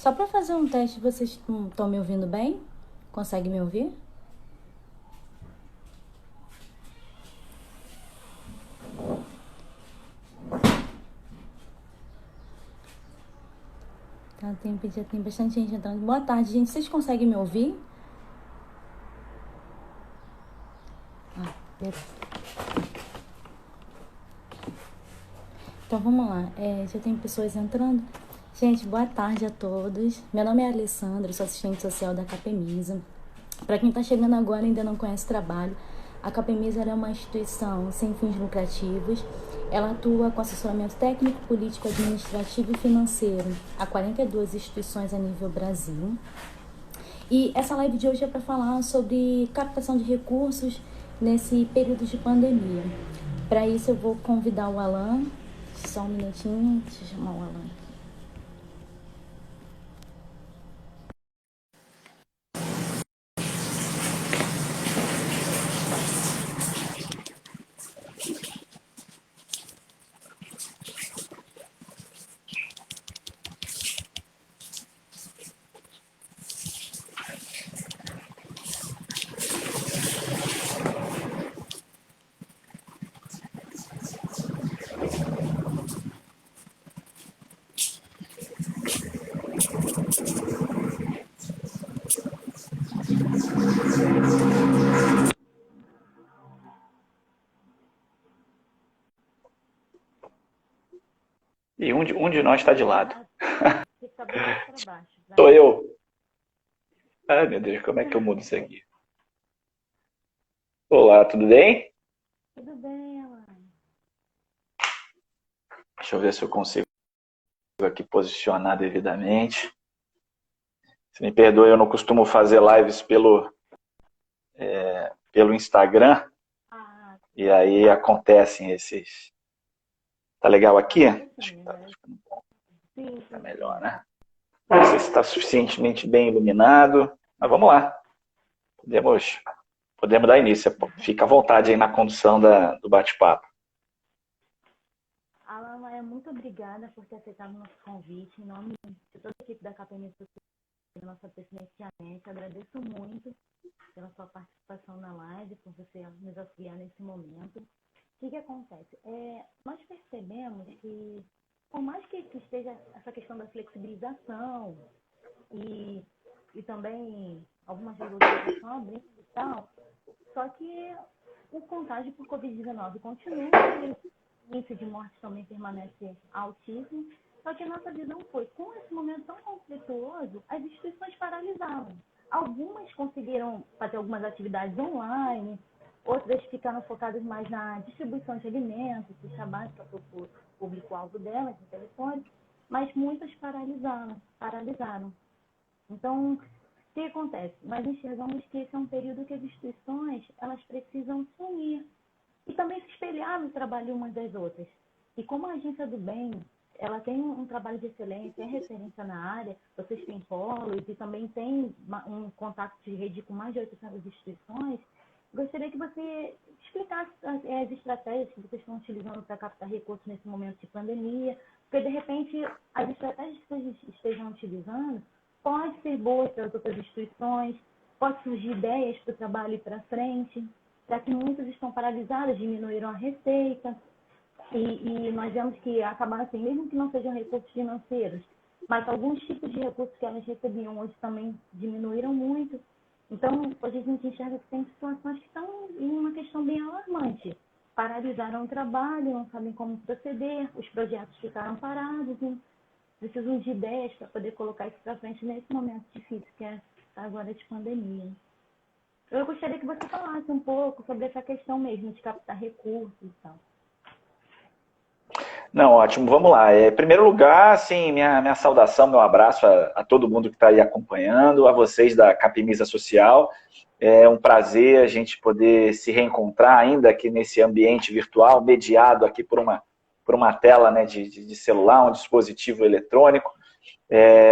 Só para fazer um teste, vocês estão me ouvindo bem? Consegue me ouvir? Tá, já tem bastante gente entrando. Boa tarde, gente. Vocês conseguem me ouvir? Beleza. Então vamos lá. Já tem pessoas entrando. Gente, boa tarde a todos. Meu nome é Alessandra, sou assistente social da Capemisa. Para quem está chegando agora e ainda não conhece o trabalho, a Capemisa é uma instituição sem fins lucrativos. Ela atua com assessoramento técnico, político, administrativo e financeiro a 42 instituições a nível Brasil. E essa live de hoje é para falar sobre captação de recursos nesse período de pandemia. Para isso eu vou convidar o Alan. Só um minutinho, deixa eu chamar o Alan. E um de nós está de lado. Né? Sou eu. Ai, meu Deus, como é que eu mudo isso aqui? Olá, tudo bem? Tudo bem, Alan. Deixa eu ver se eu consigo aqui posicionar devidamente. Se me perdoe, eu não costumo fazer lives pelo Instagram. E aí acontecem esses... Tá legal aqui? Acho que tá melhor, né? Não sei se está suficientemente bem iluminado, mas vamos lá. Podemos dar início. Fica à vontade aí na condução do bate-papo. Alan, muito obrigada por ter aceitado o nosso convite. Em nome de toda a equipe da KPMG, nossa presidente, agradeço muito pela sua participação na live, por você nos auxiliar nesse momento. O que acontece? Nós percebemos que, por mais que esteja essa questão da flexibilização e também algumas regulamentações abrindo e tal, só que o contágio por Covid-19 continua, o índice de morte também permanece altíssimo, só que a nossa visão foi, com esse momento tão conflituoso, as instituições paralisaram. Algumas conseguiram fazer algumas atividades online, outras ficaram focadas mais na distribuição de alimentos, cesta básica para o público-alvo delas, no telefone, mas muitas paralisaram. Então, o que acontece? Nós enxergamos que esse é um período que as instituições elas precisam se unir e também se espelhar no trabalho umas das outras. E como a Agência do Bem, ela tem um trabalho de excelência, é referência na área, vocês têm polos e também tem um contato de rede com mais de 800 instituições, gostaria que você explicasse as estratégias que vocês estão utilizando para captar recursos nesse momento de pandemia, porque, de repente, as estratégias que vocês estejam utilizando podem ser boas para as outras instituições, pode surgir ideias para o trabalho ir para frente, já que muitas estão paralisadas, diminuíram a receita, e nós vemos que acabaram assim, mesmo que não sejam recursos financeiros, mas alguns tipos de recursos que elas recebiam hoje também diminuíram muito. Então, hoje a gente enxerga que tem situações que estão em uma questão bem alarmante. Paralisaram o trabalho, não sabem como proceder, os projetos ficaram parados, e precisam de ideias para poder colocar isso para frente nesse momento difícil que é agora de pandemia. Eu gostaria que você falasse um pouco sobre essa questão mesmo de captar recursos e tal. Não, ótimo, vamos lá. Em primeiro lugar, assim, minha saudação, meu abraço a todo mundo que está aí acompanhando, a vocês da Capemisa Social. É um prazer a gente poder se reencontrar ainda aqui nesse ambiente virtual, mediado aqui por uma tela, né, de celular, um dispositivo eletrônico.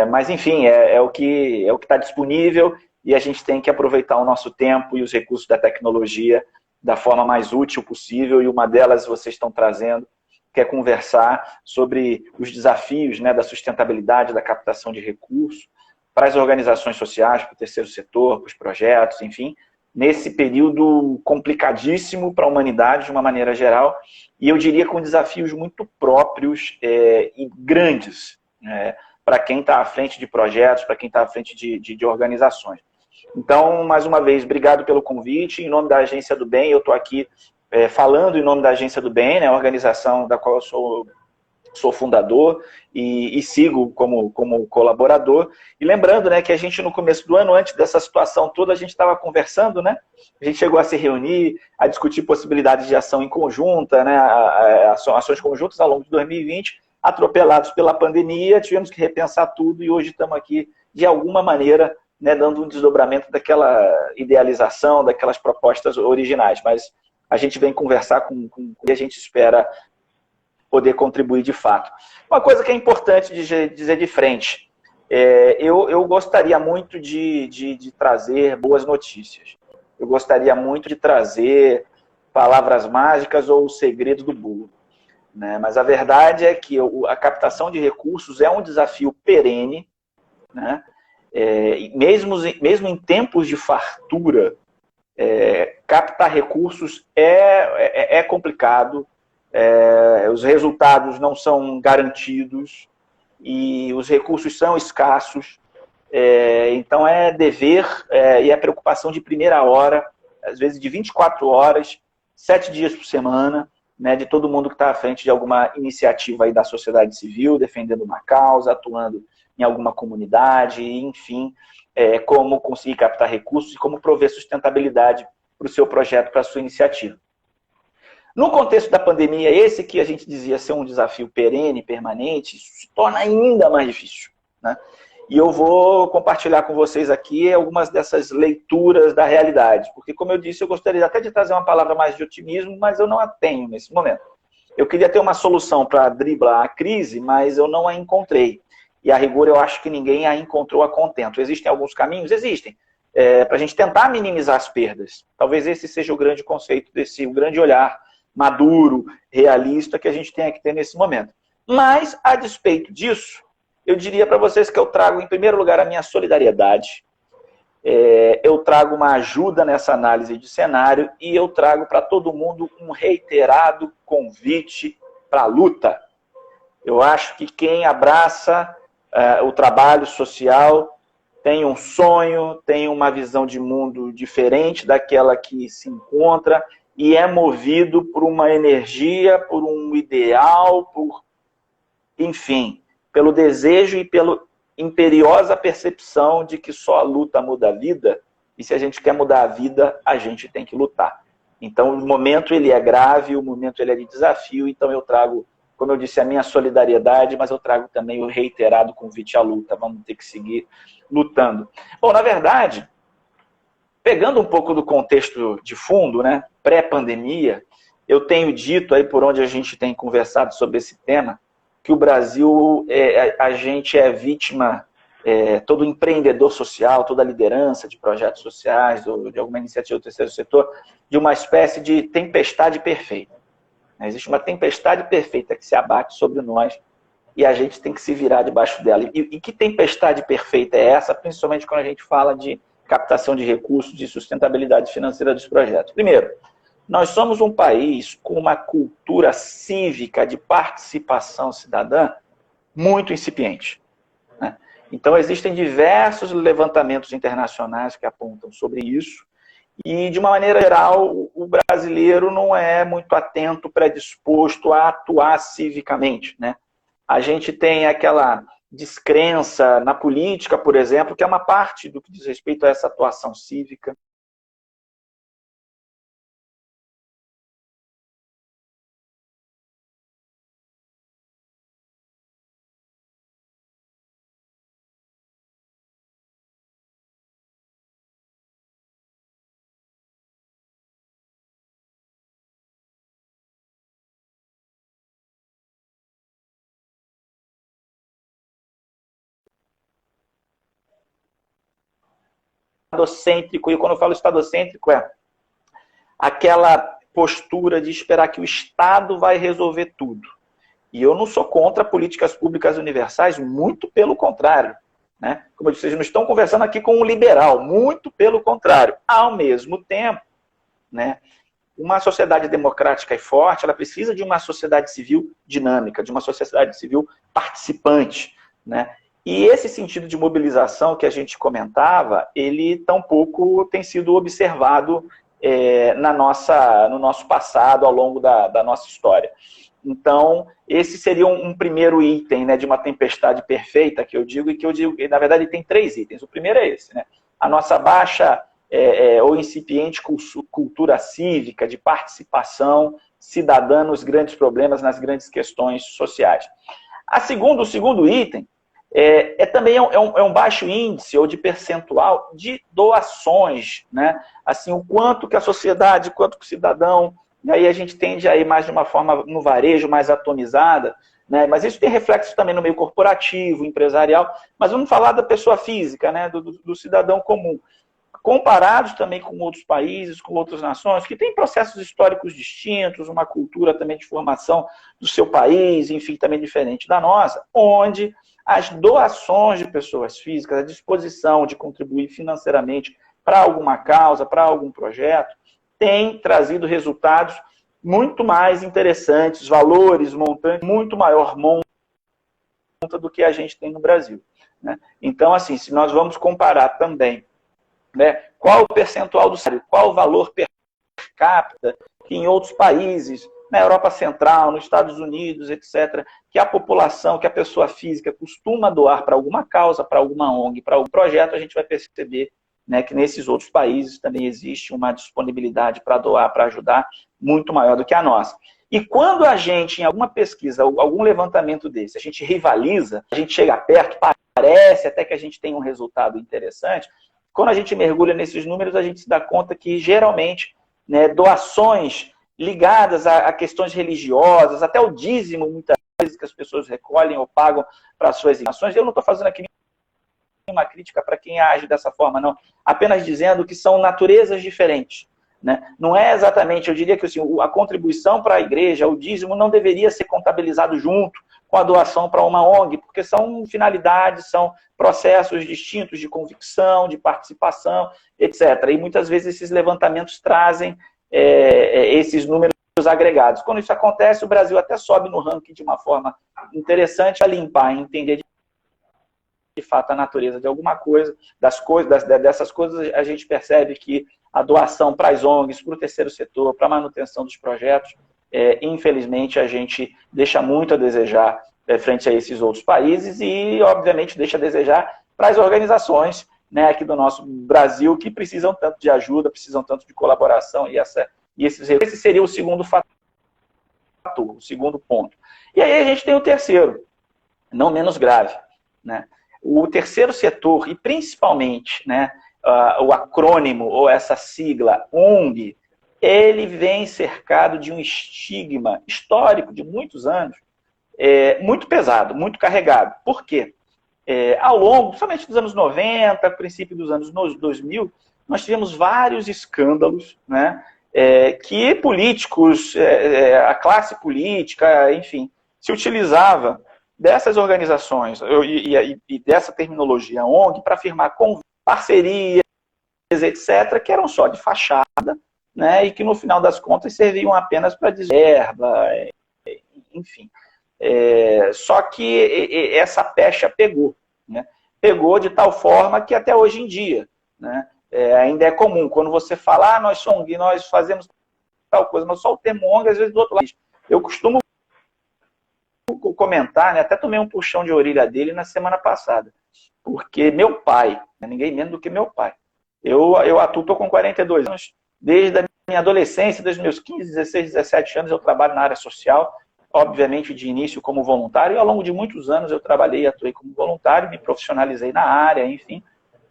Mas, enfim, é o que está disponível e a gente tem que aproveitar o nosso tempo e os recursos da tecnologia da forma mais útil possível, e uma delas vocês estão trazendo quer conversar sobre os desafios, né, da sustentabilidade, da captação de recursos para as organizações sociais, para o terceiro setor, para os projetos, enfim, nesse período complicadíssimo para a humanidade, de uma maneira geral, e eu diria com desafios muito próprios e grandes, para quem está à frente de projetos, para quem está à frente de organizações. Então, mais uma vez, obrigado pelo convite. Em nome da Agência do Bem, eu estou aqui falando em nome da Agência do Bem, né, a organização da qual eu sou fundador e sigo como colaborador. E lembrando, né, que a gente no começo do ano, antes dessa situação toda, a gente estava conversando, né? A gente chegou a se reunir, a discutir possibilidades de ação em conjunta, né, ações conjuntas ao longo de 2020, atropelados pela pandemia, tivemos que repensar tudo e hoje estamos aqui, de alguma maneira, né, dando um desdobramento daquela idealização, daquelas propostas originais. Mas a gente vem conversar e a gente espera poder contribuir de fato. Uma coisa que é importante dizer de frente, eu gostaria muito de trazer boas notícias. Eu gostaria muito de trazer palavras mágicas ou o segredo do bolo, né? Mas a verdade é que a captação de recursos é um desafio perene, né? Mesmo em tempos de fartura, captar recursos é complicado. Os resultados não são garantidos e os recursos são escassos. Então é dever e é preocupação de primeira hora, às vezes de 24 horas, 7 dias por semana, né, de todo mundo que está à frente de alguma iniciativa aí da sociedade civil, defendendo uma causa, atuando em alguma comunidade, enfim, como conseguir captar recursos e como prover sustentabilidade para o seu projeto, para a sua iniciativa. No contexto da pandemia, esse que a gente dizia ser um desafio perene, permanente, isso se torna ainda mais difícil, né? E eu vou compartilhar com vocês aqui algumas dessas leituras da realidade, porque, como eu disse, eu gostaria até de trazer uma palavra mais de otimismo, mas eu não a tenho nesse momento. Eu queria ter uma solução para driblar a crise, mas eu não a encontrei. E, a rigor, eu acho que ninguém a encontrou a contento. Existem alguns caminhos? Existem. Para a gente tentar minimizar as perdas. Talvez esse seja o grande conceito o grande olhar maduro, realista que a gente tem que ter nesse momento. Mas, a despeito disso, eu diria para vocês que eu trago, em primeiro lugar, a minha solidariedade, eu trago uma ajuda nessa análise de cenário e eu trago para todo mundo um reiterado convite para a luta. Eu acho que quem abraça o trabalho social tem um sonho, tem uma visão de mundo diferente daquela que se encontra e é movido por uma energia, por um ideal, enfim, pelo desejo e pela imperiosa percepção de que só a luta muda a vida, e se a gente quer mudar a vida, a gente tem que lutar. Então, o momento ele é grave, o momento ele é de desafio, então eu trago, como eu disse, a minha solidariedade, mas eu trago também o reiterado convite à luta. Vamos ter que seguir lutando. Bom, na verdade, pegando um pouco do contexto de fundo, né, pré-pandemia, eu tenho dito aí por onde a gente tem conversado sobre esse tema, que o Brasil, a gente é vítima, todo empreendedor social, toda liderança de projetos sociais, de alguma iniciativa do terceiro setor, de uma espécie de tempestade perfeita. Existe uma tempestade perfeita que se abate sobre nós e a gente tem que se virar debaixo dela. E que tempestade perfeita é essa, principalmente quando a gente fala de captação de recursos, de sustentabilidade financeira dos projetos? Primeiro, nós somos um país com uma cultura cívica de participação cidadã muito incipiente, né? Então, existem diversos levantamentos internacionais que apontam sobre isso e, de uma maneira geral, o brasileiro não é muito atento, predisposto a atuar civicamente, né? A gente tem aquela descrença na política, por exemplo, que é uma parte do que diz respeito a essa atuação cívica. Estadocêntrico, e quando eu falo estadocêntrico é aquela postura de esperar que o Estado vai resolver tudo. E eu não sou contra políticas públicas universais, muito pelo contrário. Né? Como eu disse, vocês não estão conversando aqui com um liberal, muito pelo contrário. Ao mesmo tempo, né, uma sociedade democrática e forte, ela precisa de uma sociedade civil dinâmica, de uma sociedade civil participante. Né? E esse sentido de mobilização que a gente comentava, ele tampouco tem sido observado no nosso passado, ao longo da nossa história. Então, esse seria um primeiro item, né, de uma tempestade perfeita, que eu digo, e na verdade tem 3 itens. O primeiro é esse, né? A nossa baixa ou incipiente cultura cívica, de participação cidadã nos grandes problemas, nas grandes questões sociais. O segundo item também um baixo índice ou de percentual de doações, né? Assim, o quanto que a sociedade, o quanto que o cidadão, e aí a gente tende a ir mais de uma forma no varejo, mais atomizada, né? Mas isso tem reflexo também no meio corporativo, empresarial, mas vamos falar da pessoa física, né? do cidadão comum. Comparados também com outros países, com outras nações, que têm processos históricos distintos, uma cultura também de formação do seu país, enfim, também diferente da nossa, onde as doações de pessoas físicas, a disposição de contribuir financeiramente para alguma causa, para algum projeto, tem trazido resultados muito mais interessantes, valores, montantes, muito maior monta do que a gente tem no Brasil. Né? Então, assim, se nós vamos comparar também, né, qual o percentual do salário, qual o valor per capita que em outros países, na Europa Central, nos Estados Unidos, etc., que a população, que a pessoa física costuma doar para alguma causa, para alguma ONG, para algum projeto, a gente vai perceber, né, que nesses outros países também existe uma disponibilidade para doar, para ajudar, muito maior do que a nossa. E quando a gente, em alguma pesquisa, algum levantamento desse, a gente rivaliza, a gente chega perto, parece até que a gente tem um resultado interessante, quando a gente mergulha nesses números, a gente se dá conta que, geralmente, né, doações ligadas a questões religiosas, até o dízimo, muitas vezes, que as pessoas recolhem ou pagam para suas ações. Eu não estou fazendo aqui nenhuma crítica para quem age dessa forma, não. Apenas dizendo que são naturezas diferentes. Né? Não é exatamente, eu diria que assim, a contribuição para a igreja, o dízimo, não deveria ser contabilizado junto com a doação para uma ONG, porque são finalidades, são processos distintos de convicção, de participação, etc. E muitas vezes esses levantamentos trazem esses números agregados. Quando isso acontece, o Brasil até sobe no ranking de uma forma interessante a limpar, entender de fato a natureza de alguma coisa, dessas coisas a gente percebe que a doação para as ONGs, para o terceiro setor, para a manutenção dos projetos, infelizmente a gente deixa muito a desejar frente a esses outros países e, obviamente, deixa a desejar para as organizações, né, aqui do nosso Brasil, que precisam tanto de ajuda, precisam tanto de colaboração, esse seria o segundo fator, o segundo ponto. E aí a gente tem o terceiro, não menos grave, né? O terceiro setor, e principalmente, né, o acrônimo, ou essa sigla, ONG, ele vem cercado de um estigma histórico de muitos anos, muito pesado, muito carregado. Por quê? Ao longo, principalmente dos anos 90, princípio dos anos 2000, nós tivemos vários escândalos, né, que políticos, a classe política, enfim, se utilizava dessas organizações e dessa terminologia ONG para firmar parcerias, etc., que eram só de fachada, né, e que no final das contas serviam apenas para desverba, enfim. Só que essa pecha pegou, né? Pegou de tal forma que até hoje em dia, né, ainda é comum, quando você fala, nós somos ONG, nós fazemos tal coisa, mas só o termo ONG, às vezes, do outro lado. Eu costumo comentar, né, até tomei um puxão de orelha dele na semana passada, porque meu pai, ninguém menos do que meu pai, eu atuo, estou com 42 anos, desde a minha adolescência, desde os meus 15, 16, 17 anos, eu trabalho na área social, obviamente de início como voluntário, e ao longo de muitos anos eu trabalhei e atuei como voluntário, me profissionalizei na área, enfim.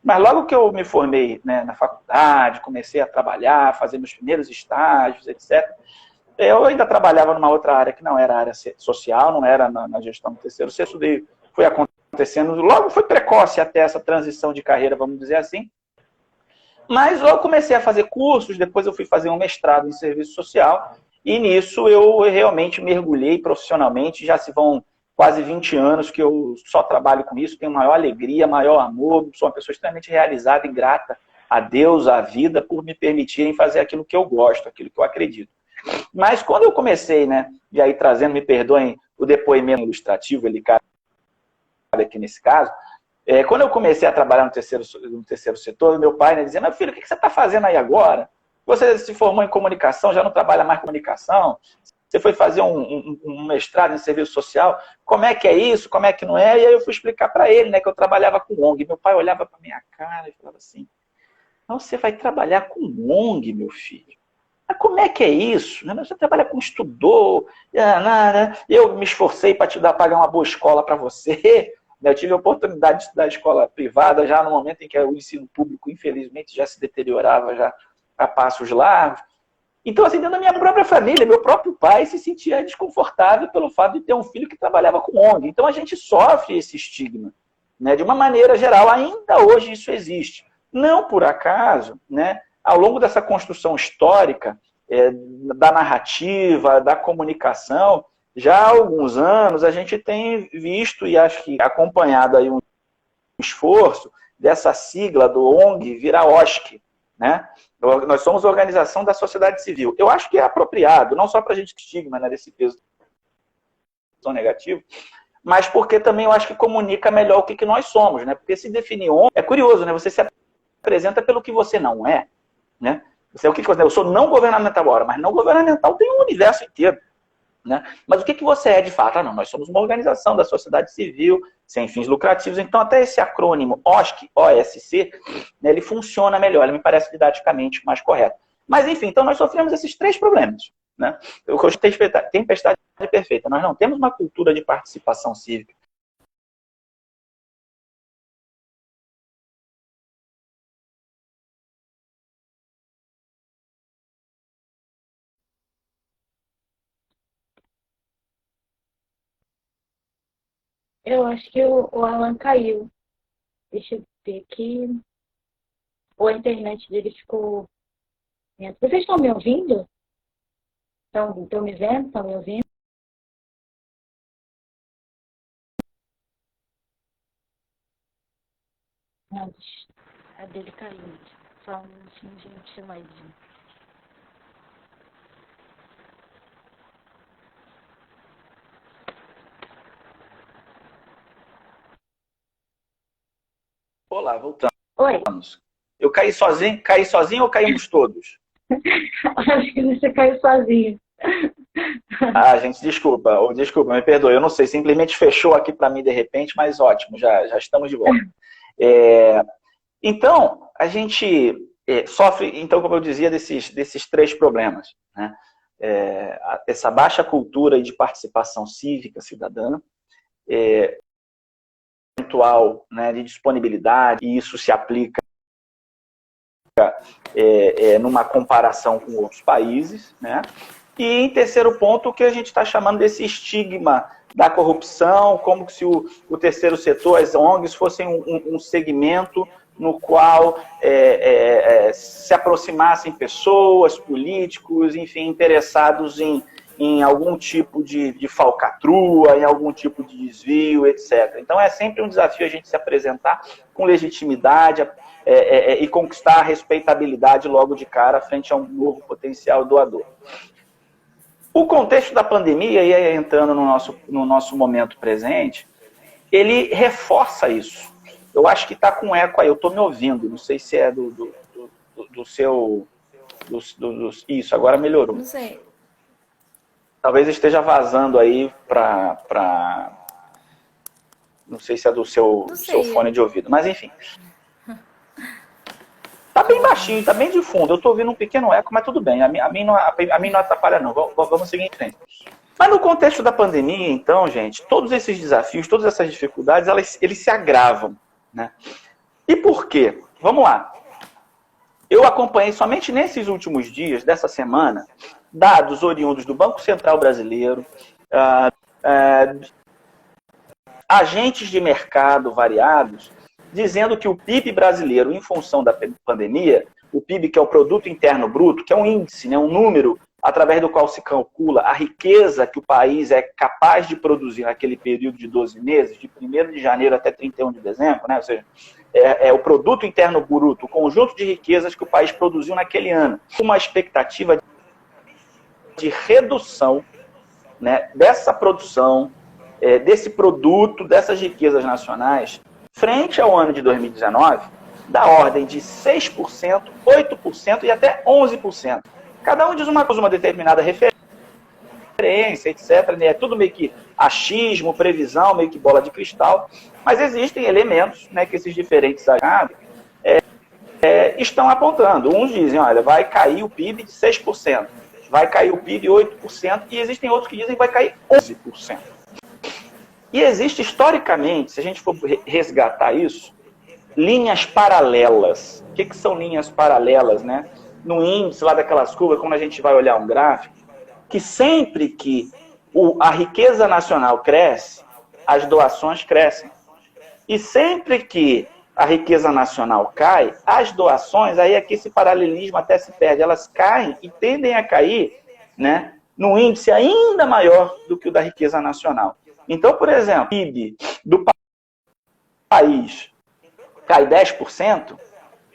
Mas logo que eu me formei, né, na faculdade, comecei a trabalhar, fazer meus primeiros estágios, etc., eu ainda trabalhava numa outra área que não era área social, não era na gestão do terceiro setor, foi acontecendo, logo foi precoce até essa transição de carreira, vamos dizer assim. Mas eu comecei a fazer cursos, depois eu fui fazer um mestrado em serviço social, E nisso eu realmente mergulhei profissionalmente, já se vão quase 20 anos que eu só trabalho com isso, tenho maior alegria, maior amor, sou uma pessoa extremamente realizada e grata a Deus, à vida, por me permitirem fazer aquilo que eu gosto, aquilo que eu acredito. Mas quando eu comecei, né, e aí trazendo, me perdoem, o depoimento ilustrativo, ele cabe aqui nesse caso, quando eu comecei a trabalhar no terceiro setor, meu pai, né, dizia, meu filho, o que você está fazendo aí agora? Você se formou em comunicação, já não trabalha mais com comunicação? Você foi fazer um mestrado em serviço social? Como é que é isso? Como é que não é? E aí eu fui explicar para ele, né, que eu trabalhava com ONG. Meu pai olhava para minha cara e falava assim, não, você vai trabalhar com ONG, meu filho? Mas como é que é isso? Você trabalha com estudou, eu me esforcei para te pagar uma boa escola para você. Eu tive a oportunidade de estudar escola privada já no momento em que o ensino público, infelizmente, já se deteriorava já a passos largos. Então, assim, dentro da minha própria família, meu próprio pai se sentia desconfortável pelo fato de ter um filho que trabalhava com ONG. Então, a gente sofre esse estigma, né? De uma maneira geral, ainda hoje isso existe. Não por acaso, né? Ao longo dessa construção histórica, da narrativa, da comunicação, já há alguns anos a gente tem visto e acho que acompanhado aí um esforço dessa sigla do ONG virar OSC, né? Nós somos a Organização da Sociedade Civil. Eu acho que é apropriado, não só para a gente que estigma, né, desse peso tão negativo, mas porque também eu acho que comunica melhor o que nós somos, né? Porque se definir ONG, é curioso, né? Você se apresenta pelo que você não é, né? Você é o que você, eu sou não governamental agora, mas não governamental tem um universo inteiro, né? Mas o que você é de fato? Ah, não, nós somos uma organização da sociedade civil, sem fins lucrativos, então até esse acrônimo OSC, OSC, né, ele funciona melhor, ele me parece didaticamente mais correto. Mas enfim, então nós sofremos esses três problemas, né? Eu gostei de tempestade perfeita, nós não temos uma cultura de participação cívica. Eu acho que o Alan caiu. Deixa eu ver aqui. Ou a internet dele ficou. Vocês estão me ouvindo? Estão me vendo? Estão me ouvindo? Não, a dele caiu. Só um minutinho, gente, mais. Olá, voltamos. Oi. Eu caí sozinho ou caímos todos? Acho que você caiu sozinho. Ah, gente, desculpa, me perdoe, eu não sei, simplesmente fechou aqui para mim de repente, mas ótimo, já estamos de volta. Então, a gente sofre, então, como eu dizia, desses três problemas, né? Essa baixa cultura de participação cívica cidadã, eventual, né, de disponibilidade, e isso se aplica numa comparação com outros países, né? E em terceiro ponto, o que a gente está chamando desse estigma da corrupção, como se o terceiro setor, as ONGs, fossem um segmento no qual se aproximassem pessoas, políticos, enfim, interessados em algum tipo de falcatrua, em algum tipo de desvio, etc. Então é sempre um desafio a gente se apresentar com legitimidade e conquistar a respeitabilidade logo de cara frente a um novo potencial doador. O contexto da pandemia, e aí entrando no nosso momento presente, ele reforça isso. Eu acho que está com eco aí, eu estou me ouvindo, não sei se é do seu... Isso, agora melhorou. Não sei. Talvez esteja vazando aí para... Não sei se é do seu fone de ouvido, mas enfim. Tá bem baixinho, tá bem de fundo. Eu tô ouvindo um pequeno eco, mas tudo bem. A mim não atrapalha, não. Vamos seguir em frente. Mas no contexto da pandemia, então, gente, todos esses desafios, todas essas dificuldades, eles se agravam, né? E por quê? Vamos lá. Eu acompanhei somente nesses últimos dias, dessa semana, dados oriundos do Banco Central Brasileiro, agentes de mercado variados, dizendo que o PIB brasileiro, em função da pandemia, o PIB, que é o Produto Interno Bruto, que é um índice, né, um número através do qual se calcula a riqueza que o país é capaz de produzir naquele período de 12 meses, de 1º de janeiro até 31 de dezembro, né? Ou seja, é o produto interno bruto, o conjunto de riquezas que o país produziu naquele ano. Uma expectativa de redução, né, dessa produção, desse produto, dessas riquezas nacionais, frente ao ano de 2019, da ordem de 6%, 8% e até 11%. Cada um diz uma determinada referência, etc. Né? É tudo meio que achismo, previsão, meio que bola de cristal, mas existem elementos, né, que esses diferentes agentes estão apontando. Uns dizem, olha, vai cair o PIB de 6%, vai cair o PIB 8%, e existem outros que dizem que vai cair 11%. E existe, historicamente, se a gente for resgatar isso, linhas paralelas. O que são linhas paralelas, né? No índice lá daquelas curvas, quando a gente vai olhar um gráfico, que sempre que a riqueza nacional cresce, as doações crescem. E sempre que a riqueza nacional cai, as doações, aí aqui esse paralelismo até se perde, elas caem e tendem a cair, né, num índice ainda maior do que o da riqueza nacional. Então, por exemplo, o PIB do país cai 10%,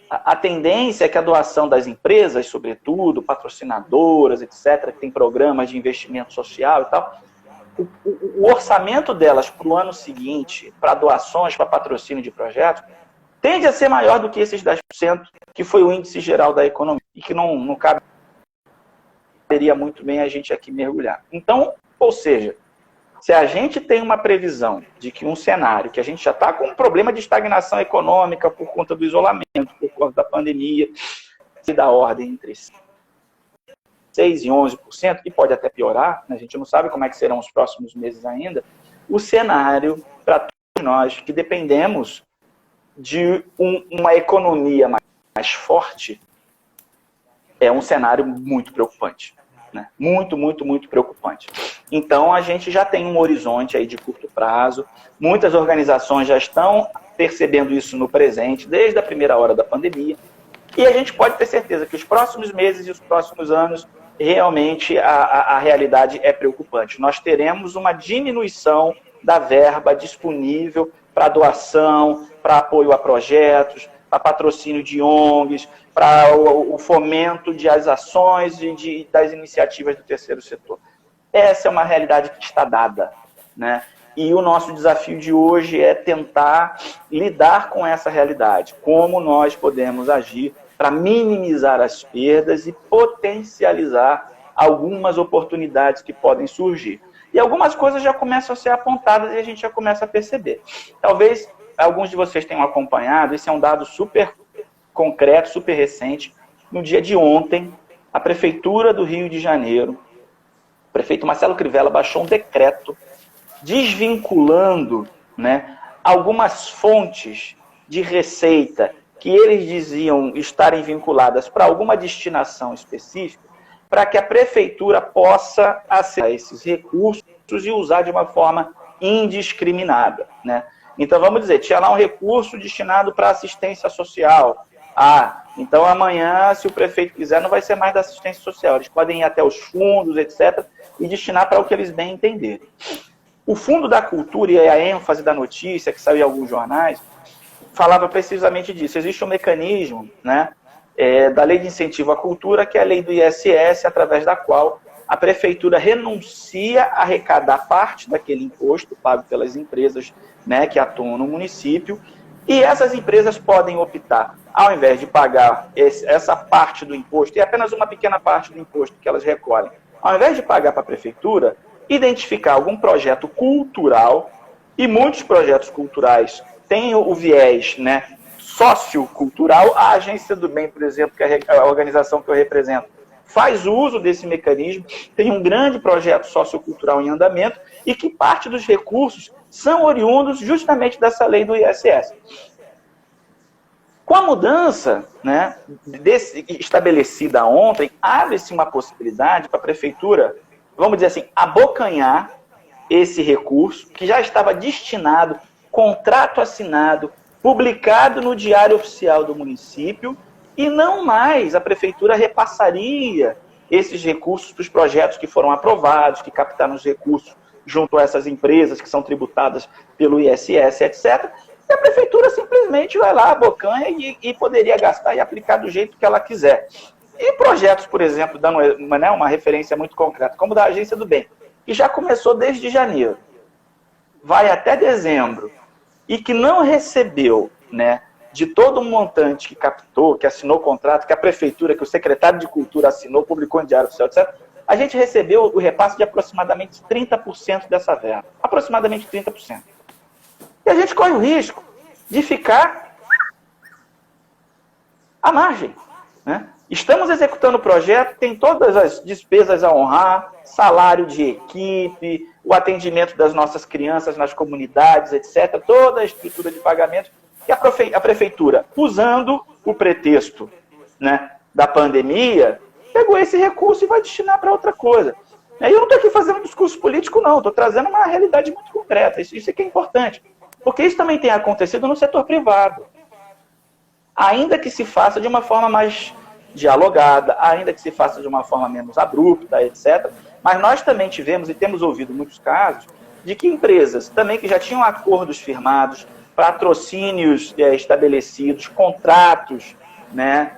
a tendência é que a doação das empresas, sobretudo, patrocinadoras, etc., que tem programas de investimento social e tal, o orçamento delas para o ano seguinte, para doações, para patrocínio de projetos, tende a ser maior do que esses 10%, que foi o índice geral da economia, e que não caberia muito bem a gente aqui mergulhar. Então, ou seja, se a gente tem uma previsão de que um cenário que a gente já está com um problema de estagnação econômica por conta do isolamento, por conta da pandemia, se dá ordem entre 6% e 11%, e pode até piorar, né? A gente não sabe como é que serão os próximos meses ainda, o cenário para todos nós que dependemos de uma economia mais forte é um cenário muito preocupante. Né? Muito, muito, muito preocupante. Então, a gente já tem um horizonte aí de curto prazo. Muitas organizações já estão percebendo isso no presente, desde a primeira hora da pandemia. E a gente pode ter certeza que os próximos meses e os próximos anos, realmente, a realidade é preocupante. Nós teremos uma diminuição da verba disponível para doação, para apoio a projetos, para patrocínio de ONGs, para o fomento das ações e das iniciativas do terceiro setor. Essa é uma realidade que está dada, né? E o nosso desafio de hoje é tentar lidar com essa realidade. Como nós podemos agir para minimizar as perdas e potencializar algumas oportunidades que podem surgir. E algumas coisas já começam a ser apontadas e a gente já começa a perceber. Talvez alguns de vocês tenham acompanhado, esse é um dado super concreto, super recente. No dia de ontem, a Prefeitura do Rio de Janeiro, o prefeito Marcelo Crivella, baixou um decreto desvinculando, né, algumas fontes de receita que eles diziam estarem vinculadas para alguma destinação específica, para que a Prefeitura possa acessar esses recursos e usar de uma forma indiscriminada, né? Então, vamos dizer, tinha lá um recurso destinado para assistência social. Então amanhã, se o prefeito quiser, não vai ser mais da assistência social. Eles podem ir até os fundos, etc., e destinar para o que eles bem entenderem. O Fundo da Cultura, e a ênfase da notícia, que saiu em alguns jornais, falava precisamente disso. Existe um mecanismo, né, da Lei de Incentivo à Cultura, que é a lei do ISS, através da qual a prefeitura renuncia a arrecadar parte daquele imposto pago pelas empresas, né, que atuam no município, e essas empresas podem optar, ao invés de pagar essa parte do imposto, e apenas uma pequena parte do imposto que elas recolhem, ao invés de pagar para a prefeitura, identificar algum projeto cultural, e muitos projetos culturais têm o viés, né, sociocultural. A Agência do Bem, por exemplo, que é a organização que eu represento, faz uso desse mecanismo, tem um grande projeto sociocultural em andamento e que parte dos recursos são oriundos justamente dessa lei do ISS. Com a mudança, né, estabelecida ontem, abre-se uma possibilidade para a prefeitura, vamos dizer assim, abocanhar esse recurso que já estava destinado, contrato assinado, publicado no Diário Oficial do município, e não mais a prefeitura repassaria esses recursos para os projetos que foram aprovados, que captaram os recursos junto a essas empresas que são tributadas pelo ISS, etc. E a prefeitura simplesmente vai lá, abocanha e poderia gastar e aplicar do jeito que ela quiser. E projetos, por exemplo, dando uma referência muito concreta, como da Agência do Bem, que já começou desde janeiro, vai até dezembro, e que não recebeu, né, de todo o montante que captou, que assinou o contrato, que a prefeitura, que o secretário de Cultura assinou, publicou em Diário Oficial, etc., a gente recebeu o repasse de aproximadamente 30% dessa verba. Aproximadamente 30%. E a gente corre o risco de ficar à margem, né? Estamos executando o projeto, tem todas as despesas a honrar, salário de equipe, o atendimento das nossas crianças nas comunidades, etc., toda a estrutura de pagamento, e a prefeitura, usando o pretexto, né, da pandemia, pegou esse recurso e vai destinar para outra coisa. E eu não estou aqui fazendo um discurso político, não, estou trazendo uma realidade muito concreta, isso é que é importante, porque isso também tem acontecido no setor privado, ainda que se faça de uma forma mais dialogada, ainda que se faça de uma forma menos abrupta, etc. Mas nós também tivemos e temos ouvido muitos casos de que empresas também que já tinham acordos firmados, patrocínios estabelecidos, contratos, né,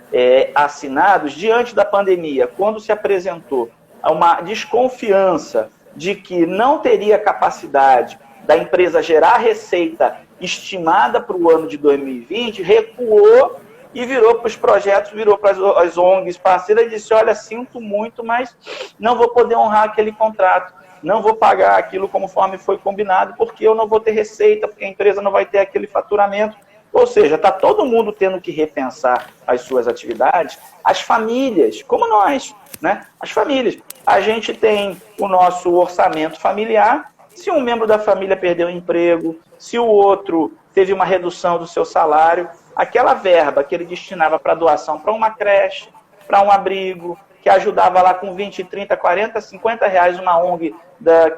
assinados diante da pandemia, quando se apresentou uma desconfiança de que não teria capacidade da empresa gerar receita estimada para o ano de 2020, recuou e virou para os projetos, virou para as ONGs parceiras e disse, olha, sinto muito, mas não vou poder honrar aquele contrato, não vou pagar aquilo conforme foi combinado, porque eu não vou ter receita, porque a empresa não vai ter aquele faturamento. Ou seja, está todo mundo tendo que repensar as suas atividades, as famílias, como nós, né? As famílias. A gente tem o nosso orçamento familiar, se um membro da família perdeu o emprego, se o outro teve uma redução do seu salário, aquela verba que ele destinava para doação para uma creche, para um abrigo, que ajudava lá com 20, 30, 40, 50 reais uma ONG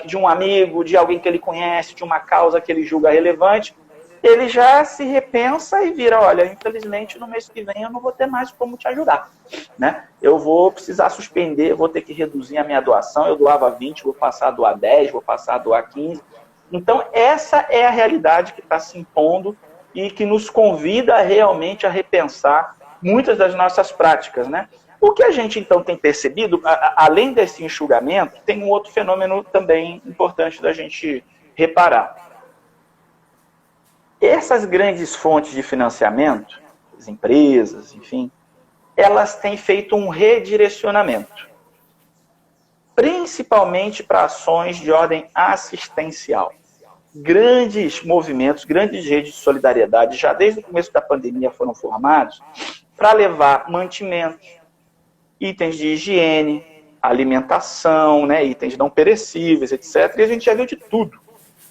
de um amigo, de alguém que ele conhece, de uma causa que ele julga relevante, ele já se repensa e vira, olha, infelizmente no mês que vem eu não vou ter mais como te ajudar, né? Eu vou precisar suspender, vou ter que reduzir a minha doação, eu doava 20, vou passar a doar 10, vou passar a doar 15. Então essa é a realidade que está se impondo e que nos convida realmente a repensar muitas das nossas práticas, né? O que a gente, então, tem percebido, além desse enxugamento, tem um outro fenômeno também importante da gente reparar. Essas grandes fontes de financiamento, as empresas, enfim, elas têm feito um redirecionamento, principalmente para ações de ordem assistencial. Grandes movimentos, grandes redes de solidariedade, já desde o começo da pandemia foram formados para levar mantimentos, itens de higiene, alimentação, né, itens não perecíveis, etc. E a gente já viu de tudo.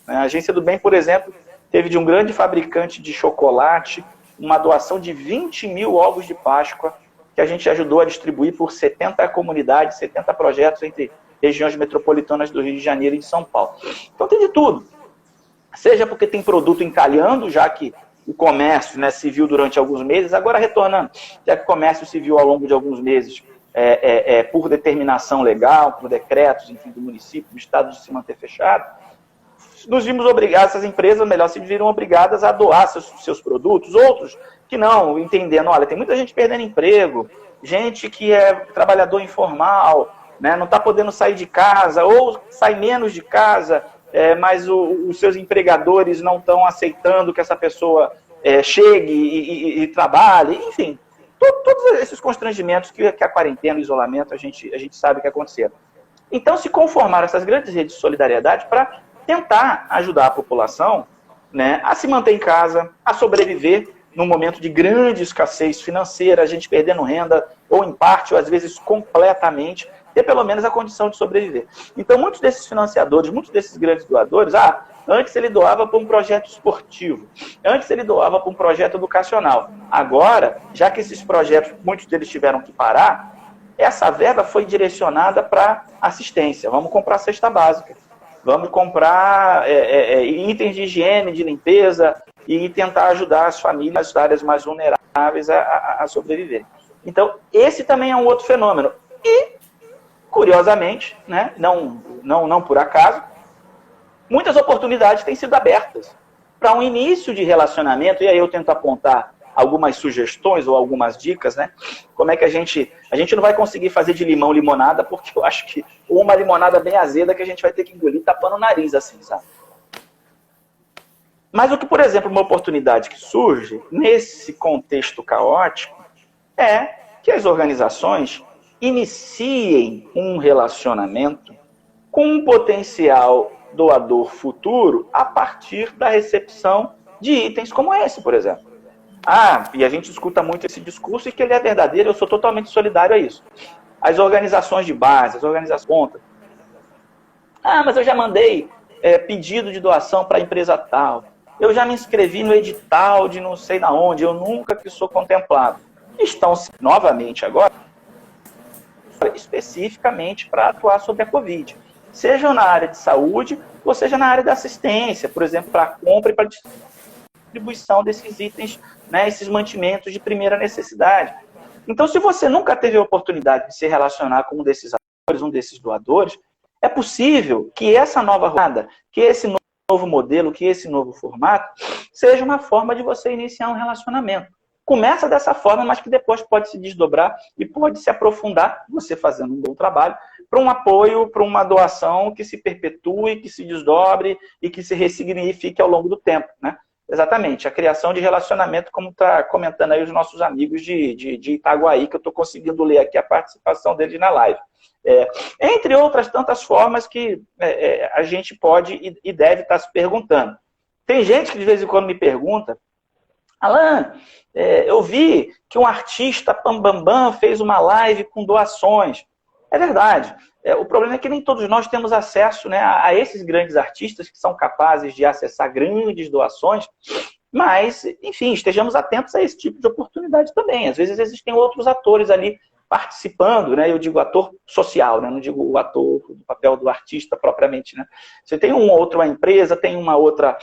A Agência do Bem, por exemplo, teve de um grande fabricante de chocolate uma doação de 20 mil ovos de Páscoa que a gente ajudou a distribuir por 70 comunidades, 70 projetos entre regiões metropolitanas do Rio de Janeiro e de São Paulo. Então tem de tudo. Seja porque tem produto encalhando, já que o comércio, né, civil durante alguns meses, agora retornando, já que o comércio civil ao longo de alguns meses, por determinação legal, por decretos, enfim, do município, do estado de se manter fechado, nos vimos obrigados, essas empresas, melhor, se viram obrigadas a doar seus produtos, outros que não, entendendo, olha, tem muita gente perdendo emprego, gente que é trabalhador informal, né, não está podendo sair de casa, ou sai menos de casa, mas os seus empregadores não estão aceitando que essa pessoa chegue e trabalhe, enfim, todos esses constrangimentos que a quarentena, o isolamento, a gente sabe que aconteceram. Então, se conformaram essas grandes redes de solidariedade para tentar ajudar a população, né, a se manter em casa, a sobreviver num momento de grande escassez financeira, a gente perdendo renda, ou em parte, ou às vezes completamente, ter pelo menos a condição de sobreviver. Então, muitos desses financiadores, muitos desses grandes doadores, antes ele doava para um projeto esportivo, antes ele doava para um projeto educacional. Agora, já que esses projetos, muitos deles tiveram que parar, essa verba foi direcionada para assistência. Vamos comprar cesta básica, vamos comprar itens de higiene, de limpeza e tentar ajudar as famílias das áreas mais vulneráveis a sobreviver. Então, esse também é um outro fenômeno. E curiosamente, né, não por acaso, muitas oportunidades têm sido abertas para um início de relacionamento, e aí eu tento apontar algumas sugestões ou algumas dicas, né? Como é que a gente não vai conseguir fazer de limão limonada, porque eu acho que uma limonada bem azeda que a gente vai ter que engolir tapando o nariz, assim, sabe? Mas o que, por exemplo, uma oportunidade que surge nesse contexto caótico é que as organizações iniciem um relacionamento com um potencial doador futuro a partir da recepção de itens como esse, por exemplo. E a gente escuta muito esse discurso e que ele é verdadeiro, eu sou totalmente solidário a isso. As organizações de base, as organizações contas. Mas eu já mandei pedido de doação para a empresa tal. Eu já me inscrevi no edital de não sei da onde, eu nunca que sou contemplado. Estão novamente agora especificamente para atuar sobre a Covid. Seja na área de saúde, ou seja na área da assistência, por exemplo, para a compra e para a distribuição desses itens, né, esses mantimentos de primeira necessidade. Então, se você nunca teve a oportunidade de se relacionar com um desses atores, um desses doadores, é possível que essa nova rodada, que esse novo modelo, que esse novo formato, seja uma forma de você iniciar um relacionamento. Começa dessa forma, mas que depois pode se desdobrar e pode se aprofundar, você fazendo um bom trabalho, para um apoio, para uma doação que se perpetue, que se desdobre e que se ressignifique ao longo do tempo, né? Exatamente, a criação de relacionamento, como está comentando aí os nossos amigos de Itaguaí, que eu estou conseguindo ler aqui a participação deles na live. Entre outras tantas formas que a gente pode e deve estar se perguntando. Tem gente que de vez em quando me pergunta, Alan, eu vi que um artista Pambambam fez uma live com doações. É verdade. O problema é que nem todos nós temos acesso, né, a esses grandes artistas que são capazes de acessar grandes doações, mas, enfim, estejamos atentos a esse tipo de oportunidade também. Às vezes existem outros atores ali participando, né? Eu digo ator social, né? Não digo o ator do papel do artista propriamente, né? Você tem uma outra empresa, tem uma outra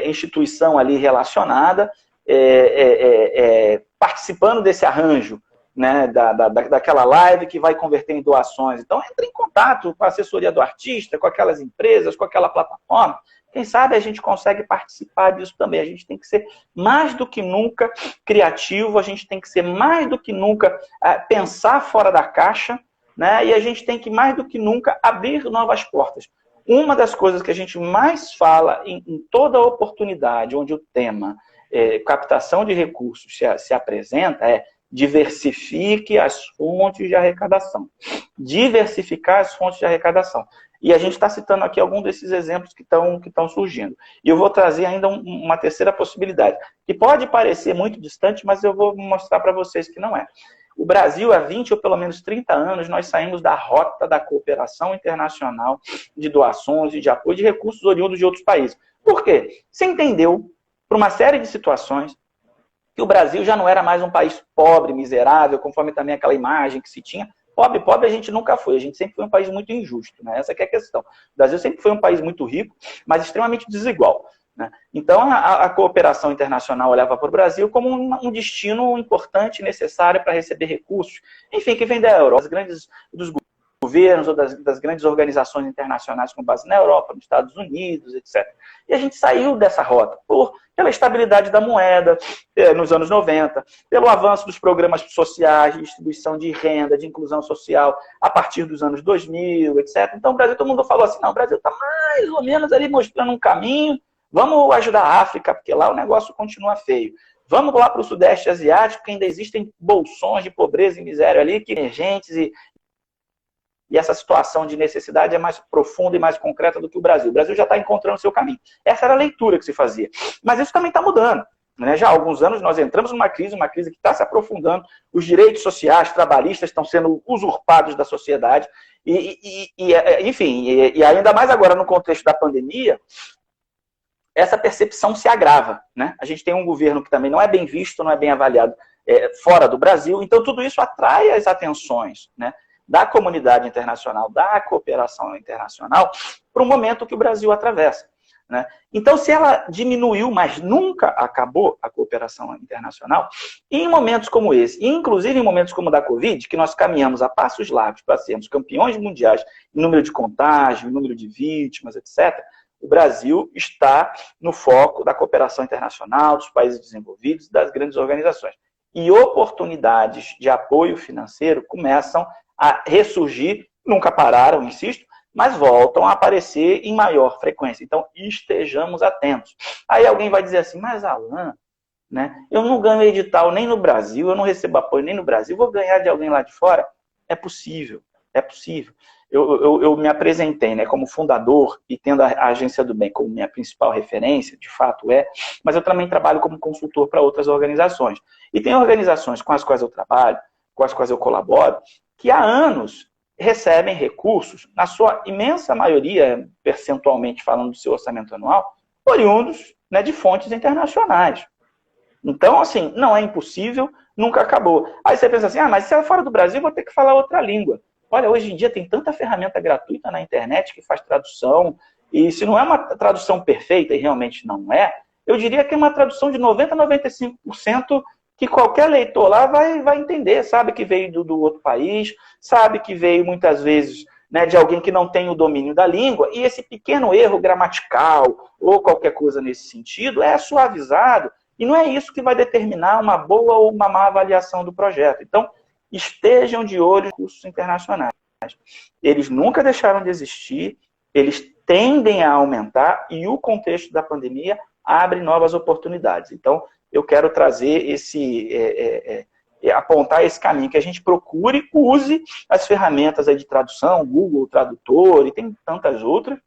instituição ali relacionada, participando desse arranjo, né, daquela live que vai converter em doações. Então, entre em contato com a assessoria do artista, com aquelas empresas, com aquela plataforma. Quem sabe a gente consegue participar disso também. A gente tem que ser mais do que nunca criativo, a gente tem que ser mais do que nunca pensar fora da caixa, né, e a gente tem que mais do que nunca abrir novas portas. Uma das coisas que a gente mais fala em toda oportunidade onde o tema captação de recursos se apresenta diversifique as fontes de arrecadação. Diversificar as fontes de arrecadação. E a gente está citando aqui alguns desses exemplos que estão surgindo. E eu vou trazer ainda uma terceira possibilidade, que pode parecer muito distante, mas eu vou mostrar para vocês que não é. O Brasil, há 20 ou pelo menos 30 anos, nós saímos da rota da cooperação internacional de doações e de apoio de recursos oriundos de outros países. Por quê? Você entendeu, por uma série de situações, que o Brasil já não era mais um país pobre, miserável, conforme também aquela imagem que se tinha. Pobre a gente nunca foi, a gente sempre foi um país muito injusto, né? Essa que é a questão. O Brasil sempre foi um país muito rico, mas extremamente desigual, né? Então, a cooperação internacional olhava para o Brasil como um destino importante, necessário para receber recursos, enfim, que vem da Europa, dos governos ou das grandes organizações internacionais com base na Europa, nos Estados Unidos, etc. E a gente saiu dessa rota pela estabilidade da moeda nos anos 90, pelo avanço dos programas sociais, de distribuição de renda, de inclusão social, a partir dos anos 2000, etc. Então, o Brasil, todo mundo falou assim, não, o Brasil está mais ou menos ali mostrando um caminho, vamos ajudar a África, porque lá o negócio continua feio. Vamos lá para o Sudeste Asiático, que ainda existem bolsões de pobreza e miséria ali, que emergentes e essa situação de necessidade é mais profunda e mais concreta do que o Brasil. O Brasil já está encontrando o seu caminho. Essa era a leitura que se fazia. Mas isso também está mudando, né? Já há alguns anos nós entramos numa crise que está se aprofundando, os direitos sociais, trabalhistas estão sendo usurpados da sociedade, enfim, ainda mais agora no contexto da pandemia, essa percepção se agrava, né? A gente tem um governo que também não é bem visto, não é bem avaliado fora do Brasil, então tudo isso atrai as atenções, né, da comunidade internacional, da cooperação internacional, para o momento que o Brasil atravessa. né? Então, se ela diminuiu, mas nunca acabou a cooperação internacional, e em momentos como esse, e inclusive em momentos como o da Covid, que nós caminhamos a passos largos para sermos campeões mundiais em número de contágio, em número de vítimas, etc., o Brasil está no foco da cooperação internacional, dos países desenvolvidos, das grandes organizações. E oportunidades de apoio financeiro começam a ressurgir, nunca pararam, insisto, mas voltam a aparecer em maior frequência. Então, estejamos atentos. Aí alguém vai dizer assim, mas Alan, né, eu não ganho edital nem no Brasil, eu não recebo apoio nem no Brasil, vou ganhar de alguém lá de fora? É possível, é possível. Eu me apresentei, né, como fundador e tendo a Agência do Bem como minha principal referência, de fato mas eu também trabalho como consultor para outras organizações. E tem organizações com as quais eu trabalho, com as quais eu colaboro, que há anos recebem recursos, na sua imensa maioria, percentualmente falando do seu orçamento anual, oriundos, né, de fontes internacionais. Então, assim, não é impossível, nunca acabou. Aí você pensa assim, mas se é fora do Brasil, vou ter que falar outra língua. Olha, hoje em dia tem tanta ferramenta gratuita na internet que faz tradução, e se não é uma tradução perfeita, e realmente não é, eu diria que é uma tradução de 90% a 95% que qualquer leitor lá vai entender, sabe que veio do outro país, sabe que veio muitas vezes, né, de alguém que não tem o domínio da língua, e esse pequeno erro gramatical ou qualquer coisa nesse sentido é suavizado, e não é isso que vai determinar uma boa ou uma má avaliação do projeto. Então, estejam de olho nos cursos internacionais. Eles nunca deixaram de existir, eles tendem a aumentar, e o contexto da pandemia abre novas oportunidades. Então, eu quero trazer apontar esse caminho, que a gente procure, use as ferramentas aí de tradução, Google Tradutor, e tem tantas outras,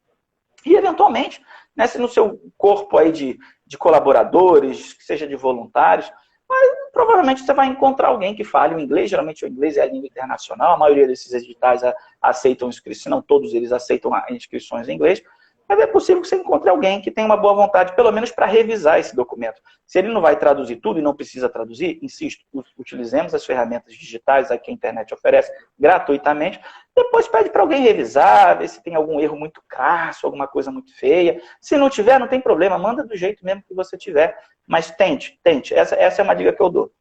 e eventualmente, né, se no seu corpo aí de colaboradores, que seja de voluntários, mas provavelmente você vai encontrar alguém que fale o inglês, geralmente o inglês é a língua internacional, a maioria desses editais aceitam inscrições, se não todos eles aceitam inscrições em inglês, mas é possível que você encontre alguém que tenha uma boa vontade, pelo menos para revisar esse documento. Se ele não vai traduzir tudo e não precisa traduzir, insisto, utilizemos as ferramentas digitais que a internet oferece gratuitamente, depois pede para alguém revisar, ver se tem algum erro muito crasso, alguma coisa muito feia. Se não tiver, não tem problema, manda do jeito mesmo que você tiver, mas tente. Essa é uma dica que eu dou.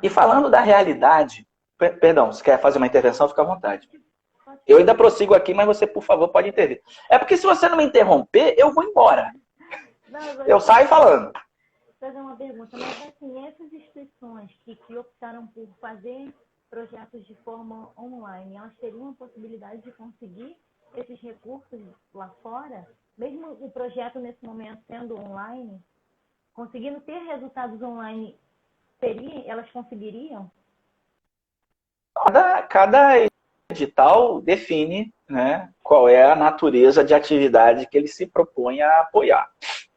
E falando da realidade, perdão, se quer fazer uma intervenção, fica à vontade. Eu ainda prossigo aqui, mas você, por favor, pode intervir. É porque se você não me interromper, eu vou embora. Eu saio falando. Vou fazer uma pergunta, mas assim, essas instituições que optaram por fazer projetos de forma online, elas teriam a possibilidade de conseguir esses recursos lá fora? Mesmo o projeto, nesse momento, sendo online, conseguindo ter resultados online, elas conseguiriam? Cada edital define, né, qual é a natureza de atividade que ele se propõe a apoiar.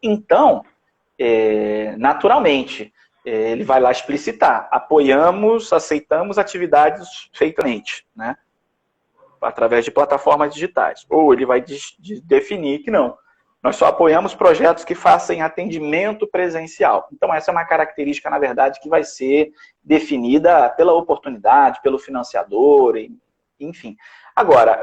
Então, naturalmente, ele vai lá explicitar. Apoiamos, aceitamos atividades feitamente, né, através de plataformas digitais. Ou ele vai definir que não. Nós só apoiamos projetos que façam atendimento presencial. Então, essa é uma característica, na verdade, que vai ser definida pela oportunidade, pelo financiador, enfim. Agora,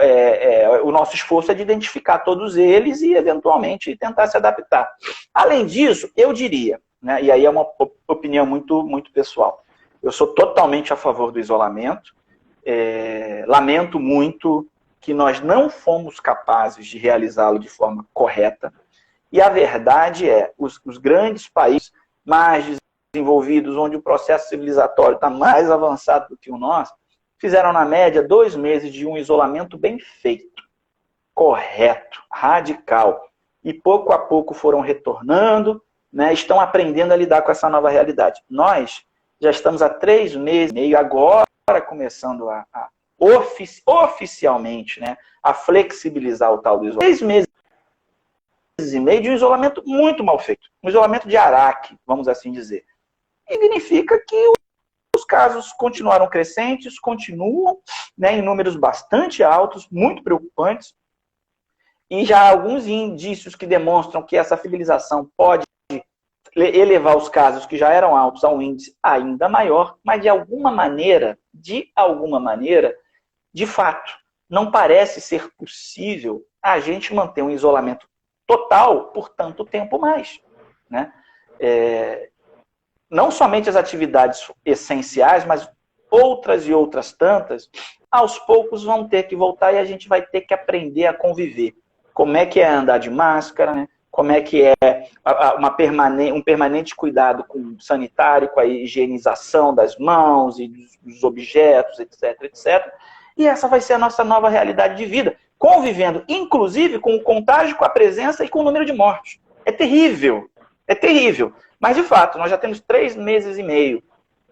o nosso esforço é de identificar todos eles e, eventualmente, tentar se adaptar. Além disso, eu diria, né, e aí é uma opinião muito, muito pessoal, eu sou totalmente a favor do isolamento, lamento muito que nós não fomos capazes de realizá-lo de forma correta, e a verdade é, os grandes países mais desenvolvidos, onde o processo civilizatório está mais avançado do que o nosso, fizeram, na média, 2 meses de um isolamento bem feito, correto, radical. E pouco a pouco foram retornando, né, estão aprendendo a lidar com essa nova realidade. Nós já estamos há 3 meses e meio, agora começando oficialmente, né, a flexibilizar o tal do isolamento. 3 meses e meio de um isolamento muito mal feito. Um isolamento de Araque, vamos assim dizer. Significa que os casos continuaram crescentes, continuam, né, em números bastante altos, muito preocupantes, e já há alguns indícios que demonstram que essa flexibilização pode elevar os casos que já eram altos a um índice ainda maior, mas de alguma maneira, de fato, não parece ser possível a gente manter um isolamento total por tanto tempo mais, né? Não somente as atividades essenciais, mas outras e outras tantas, aos poucos vão ter que voltar e a gente vai ter que aprender a conviver. Como é que é andar de máscara, né? Como é que é um permanente cuidado com o sanitário, com a higienização das mãos e dos objetos, etc, etc. E essa vai ser a nossa nova realidade de vida, convivendo, inclusive, com o contágio, com a presença e com o número de mortes. É terrível, é terrível. Mas, de fato, nós já temos 3 meses e meio.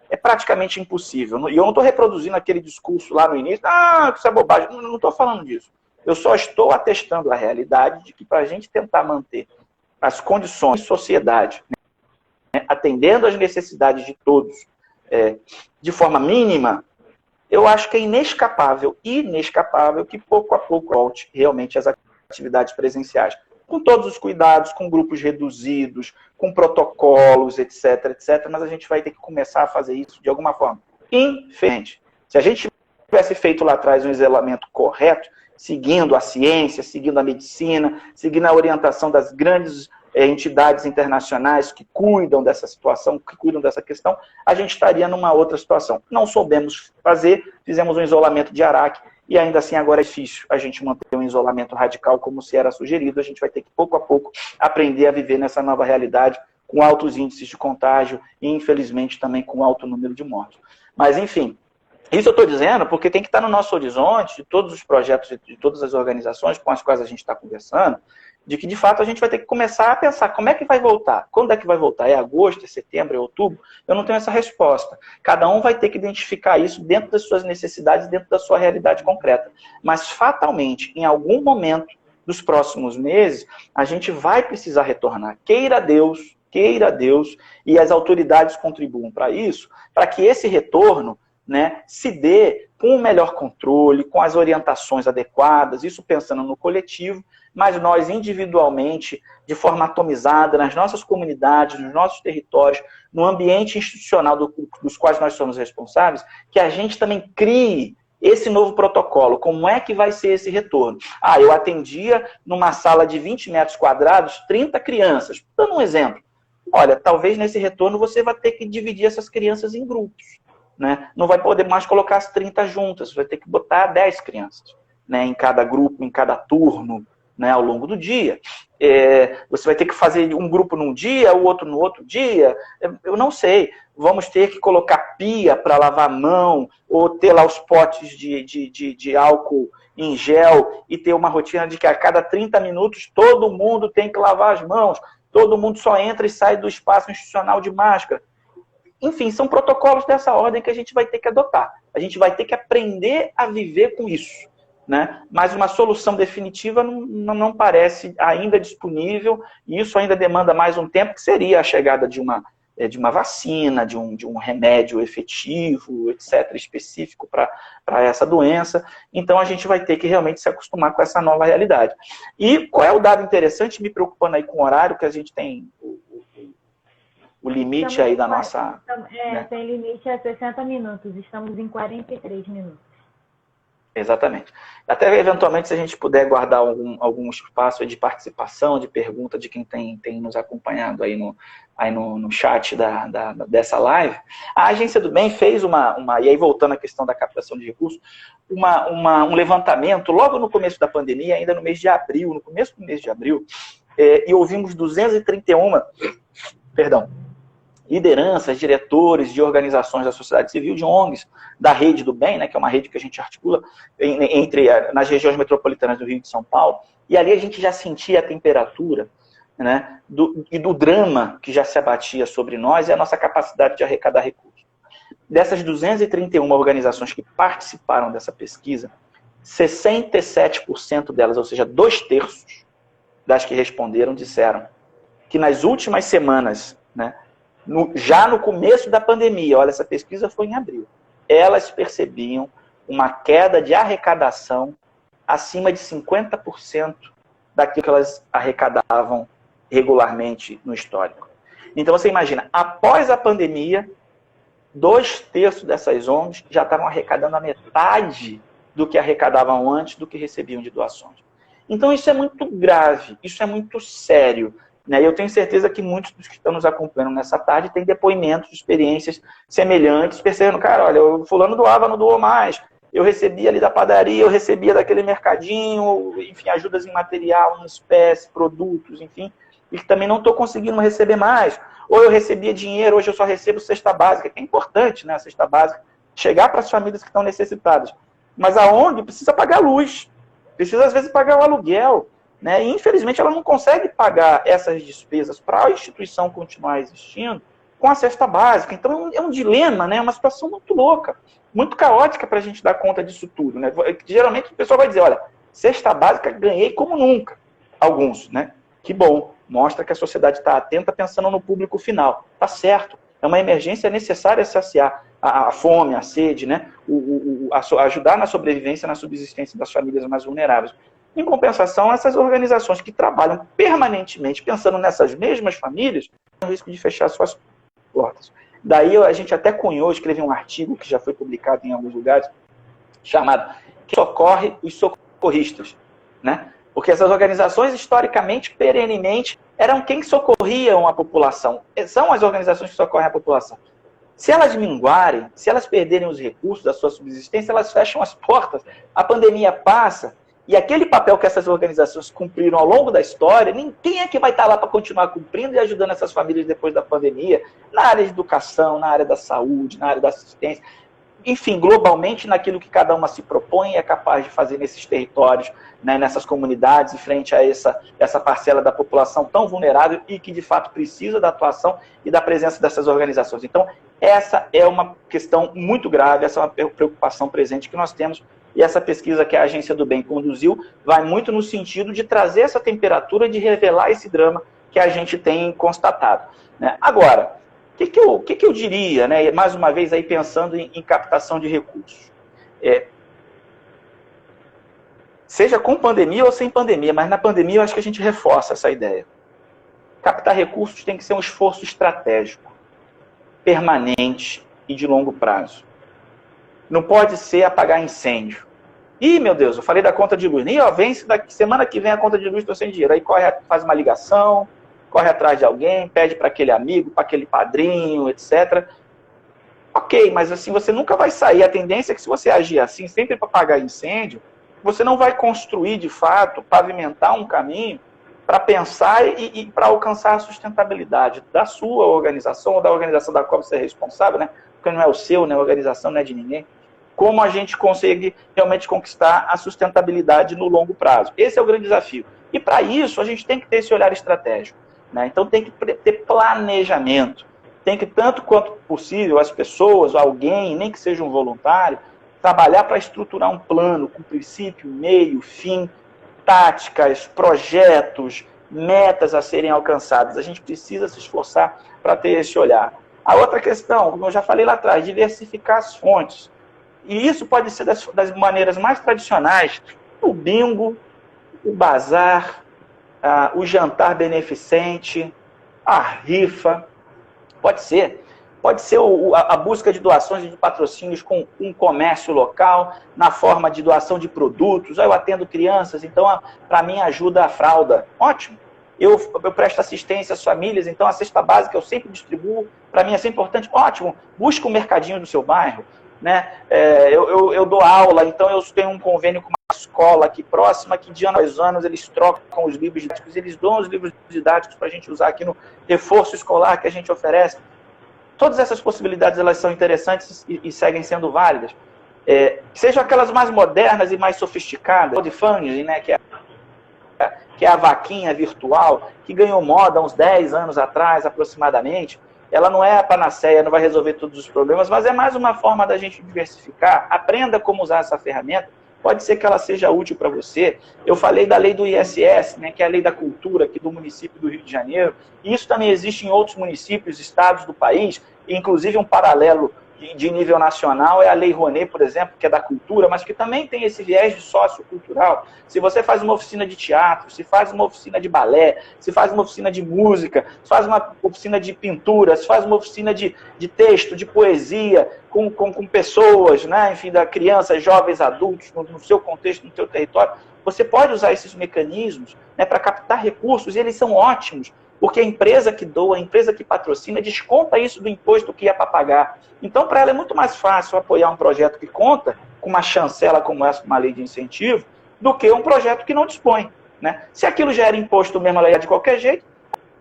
É praticamente impossível. E eu não estou reproduzindo aquele discurso lá no início, isso é bobagem. Não estou falando disso. Eu só estou atestando a realidade de que para a gente tentar manter as condições de sociedade, né, atendendo às necessidades de todos, de forma mínima, eu acho que é inescapável que pouco a pouco volte realmente as atividades presenciais. Com todos os cuidados, com grupos reduzidos, com protocolos, etc, etc. Mas a gente vai ter que começar a fazer isso de alguma forma. Infelizmente, se a gente tivesse feito lá atrás um isolamento correto, seguindo a ciência, seguindo a medicina, seguindo a orientação das grandes entidades internacionais que cuidam dessa situação, que cuidam dessa questão, a gente estaria numa outra situação. Não soubemos fazer, fizemos um isolamento de Araque, e ainda assim agora é difícil a gente manter um isolamento radical como se era sugerido. A gente vai ter que, pouco a pouco, aprender a viver nessa nova realidade, com altos índices de contágio e, infelizmente, também com alto número de mortos. Mas, enfim, isso eu estou dizendo porque tem que estar no nosso horizonte, de todos os projetos, de todas as organizações com as quais a gente está conversando, de que, de fato, a gente vai ter que começar a pensar como é que vai voltar. Quando é que vai voltar? É agosto, é setembro, é outubro? Eu não tenho essa resposta. Cada um vai ter que identificar isso dentro das suas necessidades, dentro da sua realidade concreta. Mas, fatalmente, em algum momento dos próximos meses, a gente vai precisar retornar. Queira Deus, e as autoridades contribuam para isso, para que esse retorno, né, se dê com o melhor controle, com as orientações adequadas, isso pensando no coletivo, mas nós individualmente, de forma atomizada, nas nossas comunidades, nos nossos territórios, no ambiente institucional dos quais nós somos responsáveis, que a gente também crie esse novo protocolo. Como é que vai ser esse retorno? Eu atendia numa sala de 20 metros quadrados, 30 crianças. Dando um exemplo. Olha, talvez nesse retorno você vai ter que dividir essas crianças em grupos. Né? Não vai poder mais colocar as 30 juntas, vai ter que botar 10 crianças, né, em cada grupo, em cada turno, né, ao longo do dia. Você vai ter que fazer um grupo num dia, o outro no outro dia. Eu não sei. Vamos ter que colocar pia para lavar a mão, ou ter lá os potes de álcool em gel e ter uma rotina de que a cada 30 minutos todo mundo tem que lavar as mãos, todo mundo só entra e sai do espaço institucional de máscara. Enfim, são protocolos dessa ordem que a gente vai ter que adotar. A gente vai ter que aprender a viver com isso. Né? Mas uma solução definitiva não parece ainda disponível, e isso ainda demanda mais um tempo, que seria a chegada de uma vacina, de um remédio efetivo, etc., específico para essa doença. Então a gente vai ter que realmente se acostumar com essa nova realidade. E qual é o dado interessante, me preocupando aí com o horário, que a gente tem o limite aí da nossa... né? Tem limite a 60 minutos, estamos em 43 minutos. Exatamente. Até, eventualmente, se a gente puder guardar algum espaço de participação, de pergunta de quem tem nos acompanhado aí no chat dessa live. A Agência do Bem fez e aí voltando à questão da captação de recursos, um levantamento logo no começo da pandemia, ainda no mês de abril, no começo do mês de abril, e ouvimos 231 lideranças, diretores de organizações da sociedade civil, de ONGs, da Rede do Bem, né, que é uma rede que a gente articula nas regiões metropolitanas do Rio e de São Paulo, e ali a gente já sentia a temperatura, né, do drama que já se abatia sobre nós e a nossa capacidade de arrecadar recursos. Dessas 231 organizações que participaram dessa pesquisa, 67% delas, ou seja, 2/3 das que responderam, disseram que nas últimas semanas, né, já no começo da pandemia, olha, essa pesquisa foi em abril, elas percebiam uma queda de arrecadação acima de 50% daquilo que elas arrecadavam regularmente no histórico. Então você imagina, após a pandemia, 2/3 dessas ONGs já estavam arrecadando a metade do que arrecadavam antes do que recebiam de doações. Então isso é muito grave, isso é muito sério. Né? E eu tenho certeza que muitos dos que estão nos acompanhando nessa tarde têm depoimentos, experiências semelhantes, percebendo, cara, olha, o fulano doava, não doou mais, eu recebia ali da padaria, eu recebia daquele mercadinho, enfim, ajudas em material, em espécie, produtos, enfim, e que também não estou conseguindo receber mais. Ou eu recebia dinheiro, hoje eu só recebo cesta básica, que é importante, né, a cesta básica, chegar para as famílias que estão necessitadas. Mas a ONG precisa pagar luz, precisa às vezes pagar o aluguel, né? E, infelizmente, ela não consegue pagar essas despesas para a instituição continuar existindo com a cesta básica. Então, é um dilema, né? Uma situação muito louca, muito caótica para a gente dar conta disso tudo. Né? Geralmente, o pessoal vai dizer, olha, cesta básica ganhei como nunca. Alguns, né? Que bom, mostra que a sociedade está atenta pensando no público final. Tá certo, é uma emergência necessária saciar a fome, a sede, né? Ajudar na sobrevivência, na subsistência das famílias mais vulneráveis. Em compensação, essas organizações que trabalham permanentemente pensando nessas mesmas famílias, têm o risco de fechar suas portas. Daí a gente até cunhou, escrevi um artigo que já foi publicado em alguns lugares, chamado "Quem socorre os socorristas", né? Porque essas organizações, historicamente, perenemente, eram quem socorriam a população. São as organizações que socorrem a população. Se elas minguarem, se elas perderem os recursos da sua subsistência, elas fecham as portas, a pandemia passa, e aquele papel que essas organizações cumpriram ao longo da história, ninguém é que vai estar lá para continuar cumprindo e ajudando essas famílias depois da pandemia, na área de educação, na área da saúde, na área da assistência, enfim, globalmente naquilo que cada uma se propõe e é capaz de fazer nesses territórios, né, nessas comunidades, e frente a essa parcela da população tão vulnerável e que de fato precisa da atuação e da presença dessas organizações. Então, essa é uma questão muito grave, essa é uma preocupação presente que nós temos. E essa pesquisa que a Agência do Bem conduziu vai muito no sentido de trazer essa temperatura, de revelar esse drama que a gente tem constatado. Né? Agora, o que eu diria, né? Mais uma vez aí pensando em captação de recursos? Seja com pandemia ou sem pandemia, mas na pandemia eu acho que a gente reforça essa ideia. Captar recursos tem que ser um esforço estratégico, permanente e de longo prazo. Não pode ser apagar incêndio. Ih, meu Deus, eu falei da conta de luz. Nem, ó, vence daqui, semana que vem a conta de luz, estou sem dinheiro. Aí faz uma ligação, corre atrás de alguém, pede para aquele amigo, para aquele padrinho, etc. Ok, mas assim, você nunca vai sair. A tendência é que se você agir assim, sempre para apagar incêndio, você não vai construir, de fato, pavimentar um caminho para pensar e para alcançar a sustentabilidade da sua organização ou da organização da qual você é responsável, né? Porque não é o seu, né? A organização não é de ninguém. Como a gente consegue realmente conquistar a sustentabilidade no longo prazo. Esse é o grande desafio. E para isso, a gente tem que ter esse olhar estratégico. Né? Então, tem que ter planejamento. Tem que, tanto quanto possível, as pessoas, alguém, nem que seja um voluntário, trabalhar para estruturar um plano com princípio, meio, fim, táticas, projetos, metas a serem alcançadas. A gente precisa se esforçar para ter esse olhar. A outra questão, como eu já falei lá atrás, diversificar as fontes. E isso pode ser das maneiras mais tradicionais, o bingo, o bazar, o jantar beneficente, a rifa, pode ser a busca de doações e de patrocínios com um comércio local, na forma de doação de produtos. Eu atendo crianças, então para mim ajuda a fralda. Ótimo. Eu presto assistência às famílias, então a cesta básica eu sempre distribuo, para mim é sempre importante. Ótimo, busca um mercadinho do seu bairro. Né? Eu dou aula, então eu tenho um convênio com uma escola aqui próxima, que de ano a anos eles trocam os livros didáticos, eles dão os livros didáticos para a gente usar aqui no reforço escolar que a gente oferece. Todas essas possibilidades elas são interessantes e seguem sendo válidas. Sejam aquelas mais modernas e mais sofisticadas, o crowdfunding, né, que é a vaquinha virtual, que ganhou moda há uns 10 anos atrás, aproximadamente. Ela não é a panaceia, não vai resolver todos os problemas, mas é mais uma forma da gente diversificar. Aprenda como usar essa ferramenta. Pode ser que ela seja útil para você. Eu falei da lei do ISS, né, que é a lei da cultura aqui do município do Rio de Janeiro. E isso também existe em outros municípios, estados do país, inclusive um paralelo de nível nacional é a Lei Rouanet, por exemplo, que é da cultura, mas que também tem esse viés de sociocultural. Se você faz uma oficina de teatro, se faz uma oficina de balé, se faz uma oficina de música, se faz uma oficina de pintura, se faz uma oficina de texto, de poesia, com pessoas, né, enfim, da crianças, jovens, adultos, no seu contexto, no seu território, Você pode usar esses mecanismos, né, para captar recursos, e eles são ótimos, porque a empresa que doa, a empresa que patrocina, desconta isso do imposto que ia para pagar. Então, para ela é muito mais fácil apoiar um projeto que conta com uma chancela como essa, uma lei de incentivo, do que um projeto que não dispõe. Né? Se aquilo já era imposto mesmo, ela ia de qualquer jeito,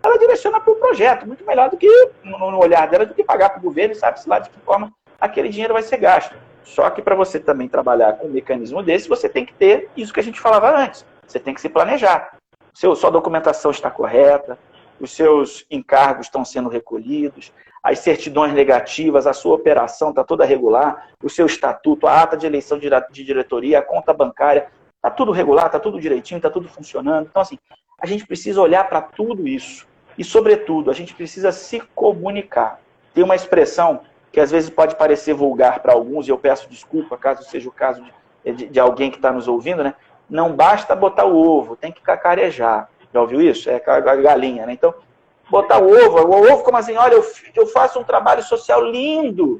ela direciona para o projeto, muito melhor do que, no olhar dela, do que pagar para o governo, e sabe-se lá de que forma aquele dinheiro vai ser gasto. Só que para você também trabalhar com um mecanismo desse, você tem que ter isso que a gente falava antes. Você tem que se planejar. Sua documentação está correta, os seus encargos estão sendo recolhidos, as certidões negativas, a sua operação está toda regular, o seu estatuto, a ata de eleição de diretoria, a conta bancária, está tudo regular, está tudo direitinho, está tudo funcionando. Então, assim, a gente precisa olhar para tudo isso. E, sobretudo, a gente precisa se comunicar. Tem uma expressão que às vezes pode parecer vulgar para alguns, e eu peço desculpa, caso seja o caso de alguém que está nos ouvindo, né? Não basta botar o ovo, tem que cacarejar. Já ouviu isso? É a galinha, né? Então, botar o ovo como assim, olha, eu faço um trabalho social lindo,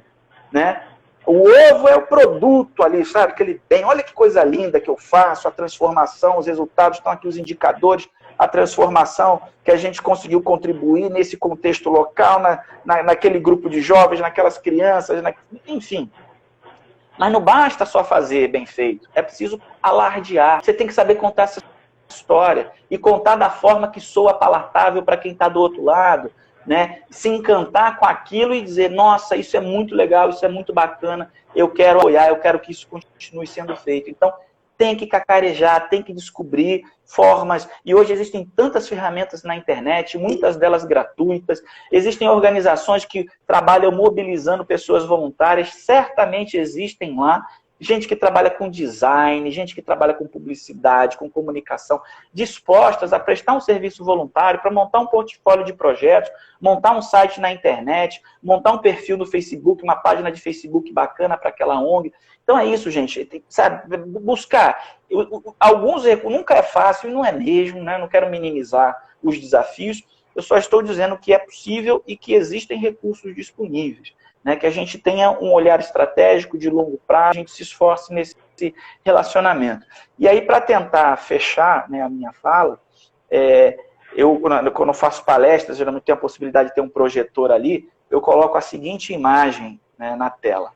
né? O ovo é o produto ali, sabe? Aquele bem, olha que coisa linda que eu faço, a transformação, os resultados, estão aqui os indicadores, a transformação que a gente conseguiu contribuir nesse contexto local, naquele grupo de jovens, naquelas crianças, enfim. Mas não basta só fazer bem feito, é preciso alardear. Você tem que saber contar essa história e contar da forma que soa palatável para quem está do outro lado, né? Se encantar com aquilo e dizer, nossa, isso é muito legal, isso é muito bacana, eu quero apoiar, eu quero que isso continue sendo feito. Então, tem que cacarejar, tem que descobrir formas, e hoje existem tantas ferramentas na internet, muitas delas gratuitas, existem organizações que trabalham mobilizando pessoas voluntárias, certamente existem lá, gente que trabalha com design, gente que trabalha com publicidade, com comunicação, dispostas a prestar um serviço voluntário para montar um portfólio de projetos, montar um site na internet, montar um perfil no Facebook, uma página de Facebook bacana para aquela ONG. Então é isso, gente, tem, sabe, buscar. Alguns nunca é fácil, e não é mesmo, né? Não quero minimizar os desafios, eu só estou dizendo que é possível e que existem recursos disponíveis. Né, que a gente tenha um olhar estratégico de longo prazo, a gente se esforce nesse relacionamento. E aí, para tentar fechar, né, a minha fala, eu, quando eu faço palestras, geralmente tenho a possibilidade de ter um projetor ali, eu coloco a seguinte imagem, né, na tela.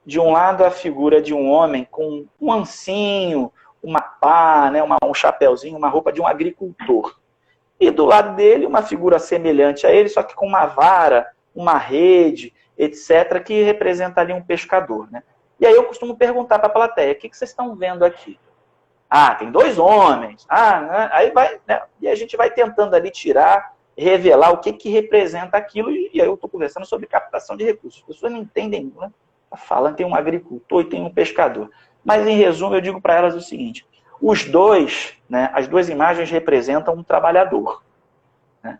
De um lado, a figura de um homem com um ancinho, uma pá, né, um chapéuzinho, uma roupa de um agricultor. E do lado dele, uma figura semelhante a ele, só que com uma vara, uma rede, etc., que representa ali um pescador. Né? E aí eu costumo perguntar para a plateia, o que vocês estão vendo aqui? Ah, tem dois homens. Ah, aí vai, né? E a gente vai tentando ali tirar, revelar o que representa aquilo, e aí eu estou conversando sobre captação de recursos. As pessoas não entendem, né? Falam, tem um agricultor e tem um pescador. Mas, em resumo, eu digo para elas o seguinte, os dois, né, as duas imagens representam um trabalhador. Né?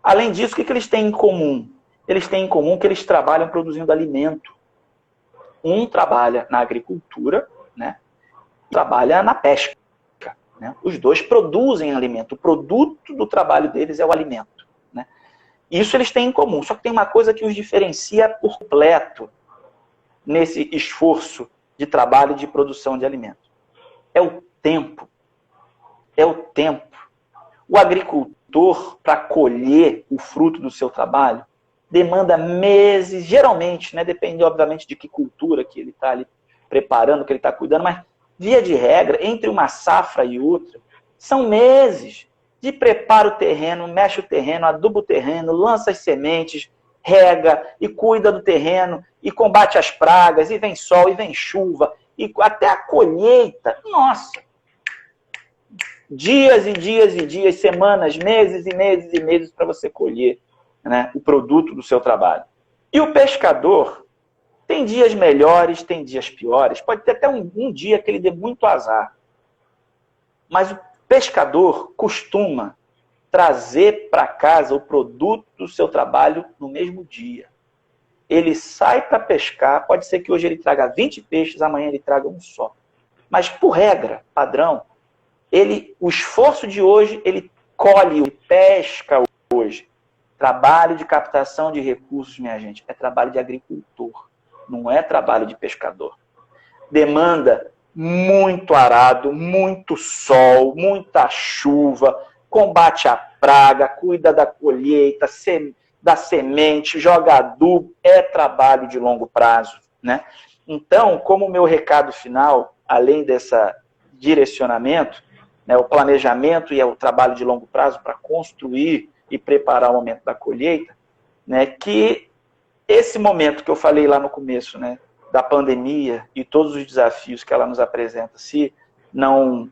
Além disso, o que eles têm em comum? Eles têm em comum que eles trabalham produzindo alimento. Um trabalha na agricultura, né? Trabalha na pesca. Né? Os dois produzem alimento. O produto do trabalho deles é o alimento. Né? Isso eles têm em comum. Só que tem uma coisa que os diferencia por completo nesse esforço de trabalho e de produção de alimento. É o tempo. É o tempo. O agricultor, para colher o fruto do seu trabalho, demanda meses, geralmente, né, depende, obviamente, de que cultura que ele está ali preparando, que ele está cuidando, mas, via de regra, entre uma safra e outra, são meses de prepara o terreno, mexe o terreno, aduba o terreno, lança as sementes, rega e cuida do terreno, e combate as pragas, e vem sol, e vem chuva, e até a colheita, nossa! Dias e dias e dias, semanas, meses e meses e meses para você colher, né, o produto do seu trabalho. E o pescador tem dias melhores, tem dias piores, pode ter até um dia que ele dê muito azar. Mas o pescador costuma trazer para casa o produto do seu trabalho no mesmo dia. Ele sai para pescar, pode ser que hoje ele traga 20 peixes, amanhã ele traga um só. Mas, por regra, padrão, o esforço de hoje, ele colhe, ele pesca hoje. Trabalho de captação de recursos, minha gente, é trabalho de agricultor, não é trabalho de pescador. Demanda muito arado, muito sol, muita chuva, combate a praga, cuida da colheita, da semente, joga adubo, é trabalho de longo prazo, né? Então, como meu recado final, além desse direcionamento, né, o planejamento e o trabalho de longo prazo para construir e preparar o momento da colheita, né, que esse momento que eu falei lá no começo, né, da pandemia e todos os desafios que ela nos apresenta, se não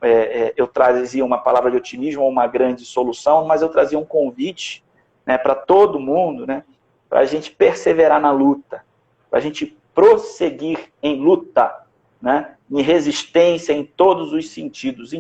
eu trazia uma palavra de otimismo ou uma grande solução, mas eu trazia um convite, né, para todo mundo, né, para a gente perseverar na luta, para a gente prosseguir em luta, né, em resistência em todos os sentidos,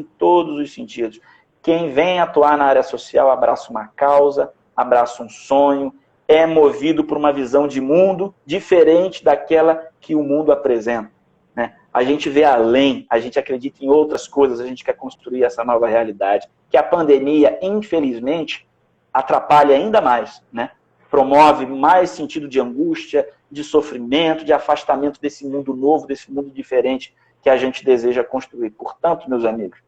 Quem vem atuar na área social abraça uma causa, abraça um sonho, é movido por uma visão de mundo diferente daquela que o mundo apresenta, né? A gente vê além, a gente acredita em outras coisas, a gente quer construir essa nova realidade, que a pandemia, infelizmente, atrapalha ainda mais, né? Promove mais sentido de angústia, de sofrimento, de afastamento desse mundo novo, desse mundo diferente que a gente deseja construir. Portanto, meus amigos,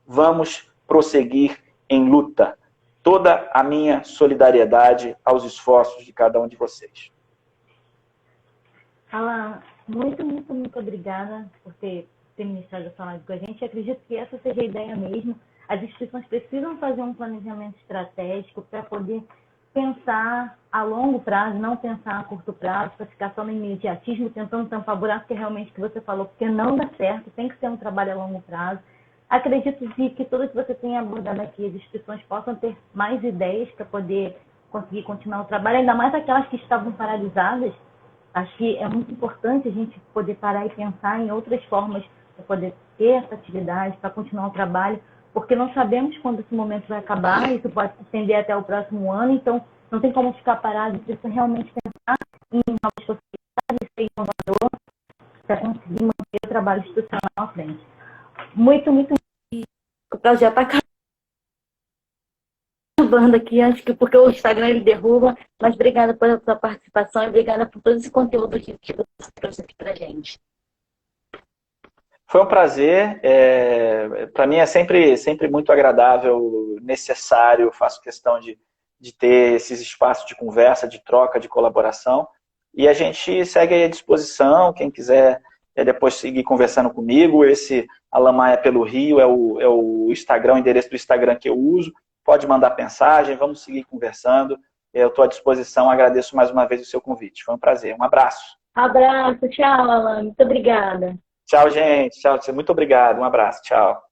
vamos prosseguir em luta. Toda a minha solidariedade aos esforços de cada um de vocês. Alan, muito obrigada por ter ministrado essa live com a gente. Eu acredito que essa seja a ideia mesmo. As instituições precisam fazer um planejamento estratégico para poder pensar a longo prazo, não pensar a curto prazo, para ficar só no imediatismo, tentando tampar buraco, que é realmente o que você falou, porque não dá certo, tem que ser um trabalho a longo prazo. Acredito que tudo que você tem abordado aqui, as instituições possam ter mais ideias para poder conseguir continuar o trabalho, ainda mais aquelas que estavam paralisadas. Acho que é muito importante a gente poder parar e pensar em outras formas para poder ter essa atividade, para continuar o trabalho, porque não sabemos quando esse momento vai acabar, isso pode se estender até o próximo ano, então não tem como ficar parado, precisa realmente pensar em novas possibilidades, ser inovador, para conseguir manter o trabalho institucional à frente. Muito. O projeto está acabando aqui, acho que porque o Instagram ele derruba, mas obrigada pela sua participação e obrigada por todo esse conteúdo que você trouxe aqui para a gente. Foi um prazer. Para mim é sempre muito agradável, necessário, faço questão de ter esses espaços de conversa, de troca, de colaboração. E a gente segue aí à disposição, quem quiser depois seguir conversando comigo. Esse Alan Maia pelo Rio é o Instagram, o endereço do Instagram que eu uso. Pode mandar mensagem, vamos seguir conversando. Eu estou à disposição, agradeço mais uma vez o seu convite. Foi um prazer. Um abraço. Abraço, tchau, Alan. Muito obrigada. Tchau, gente. Tchau, muito obrigado. Um abraço. Tchau.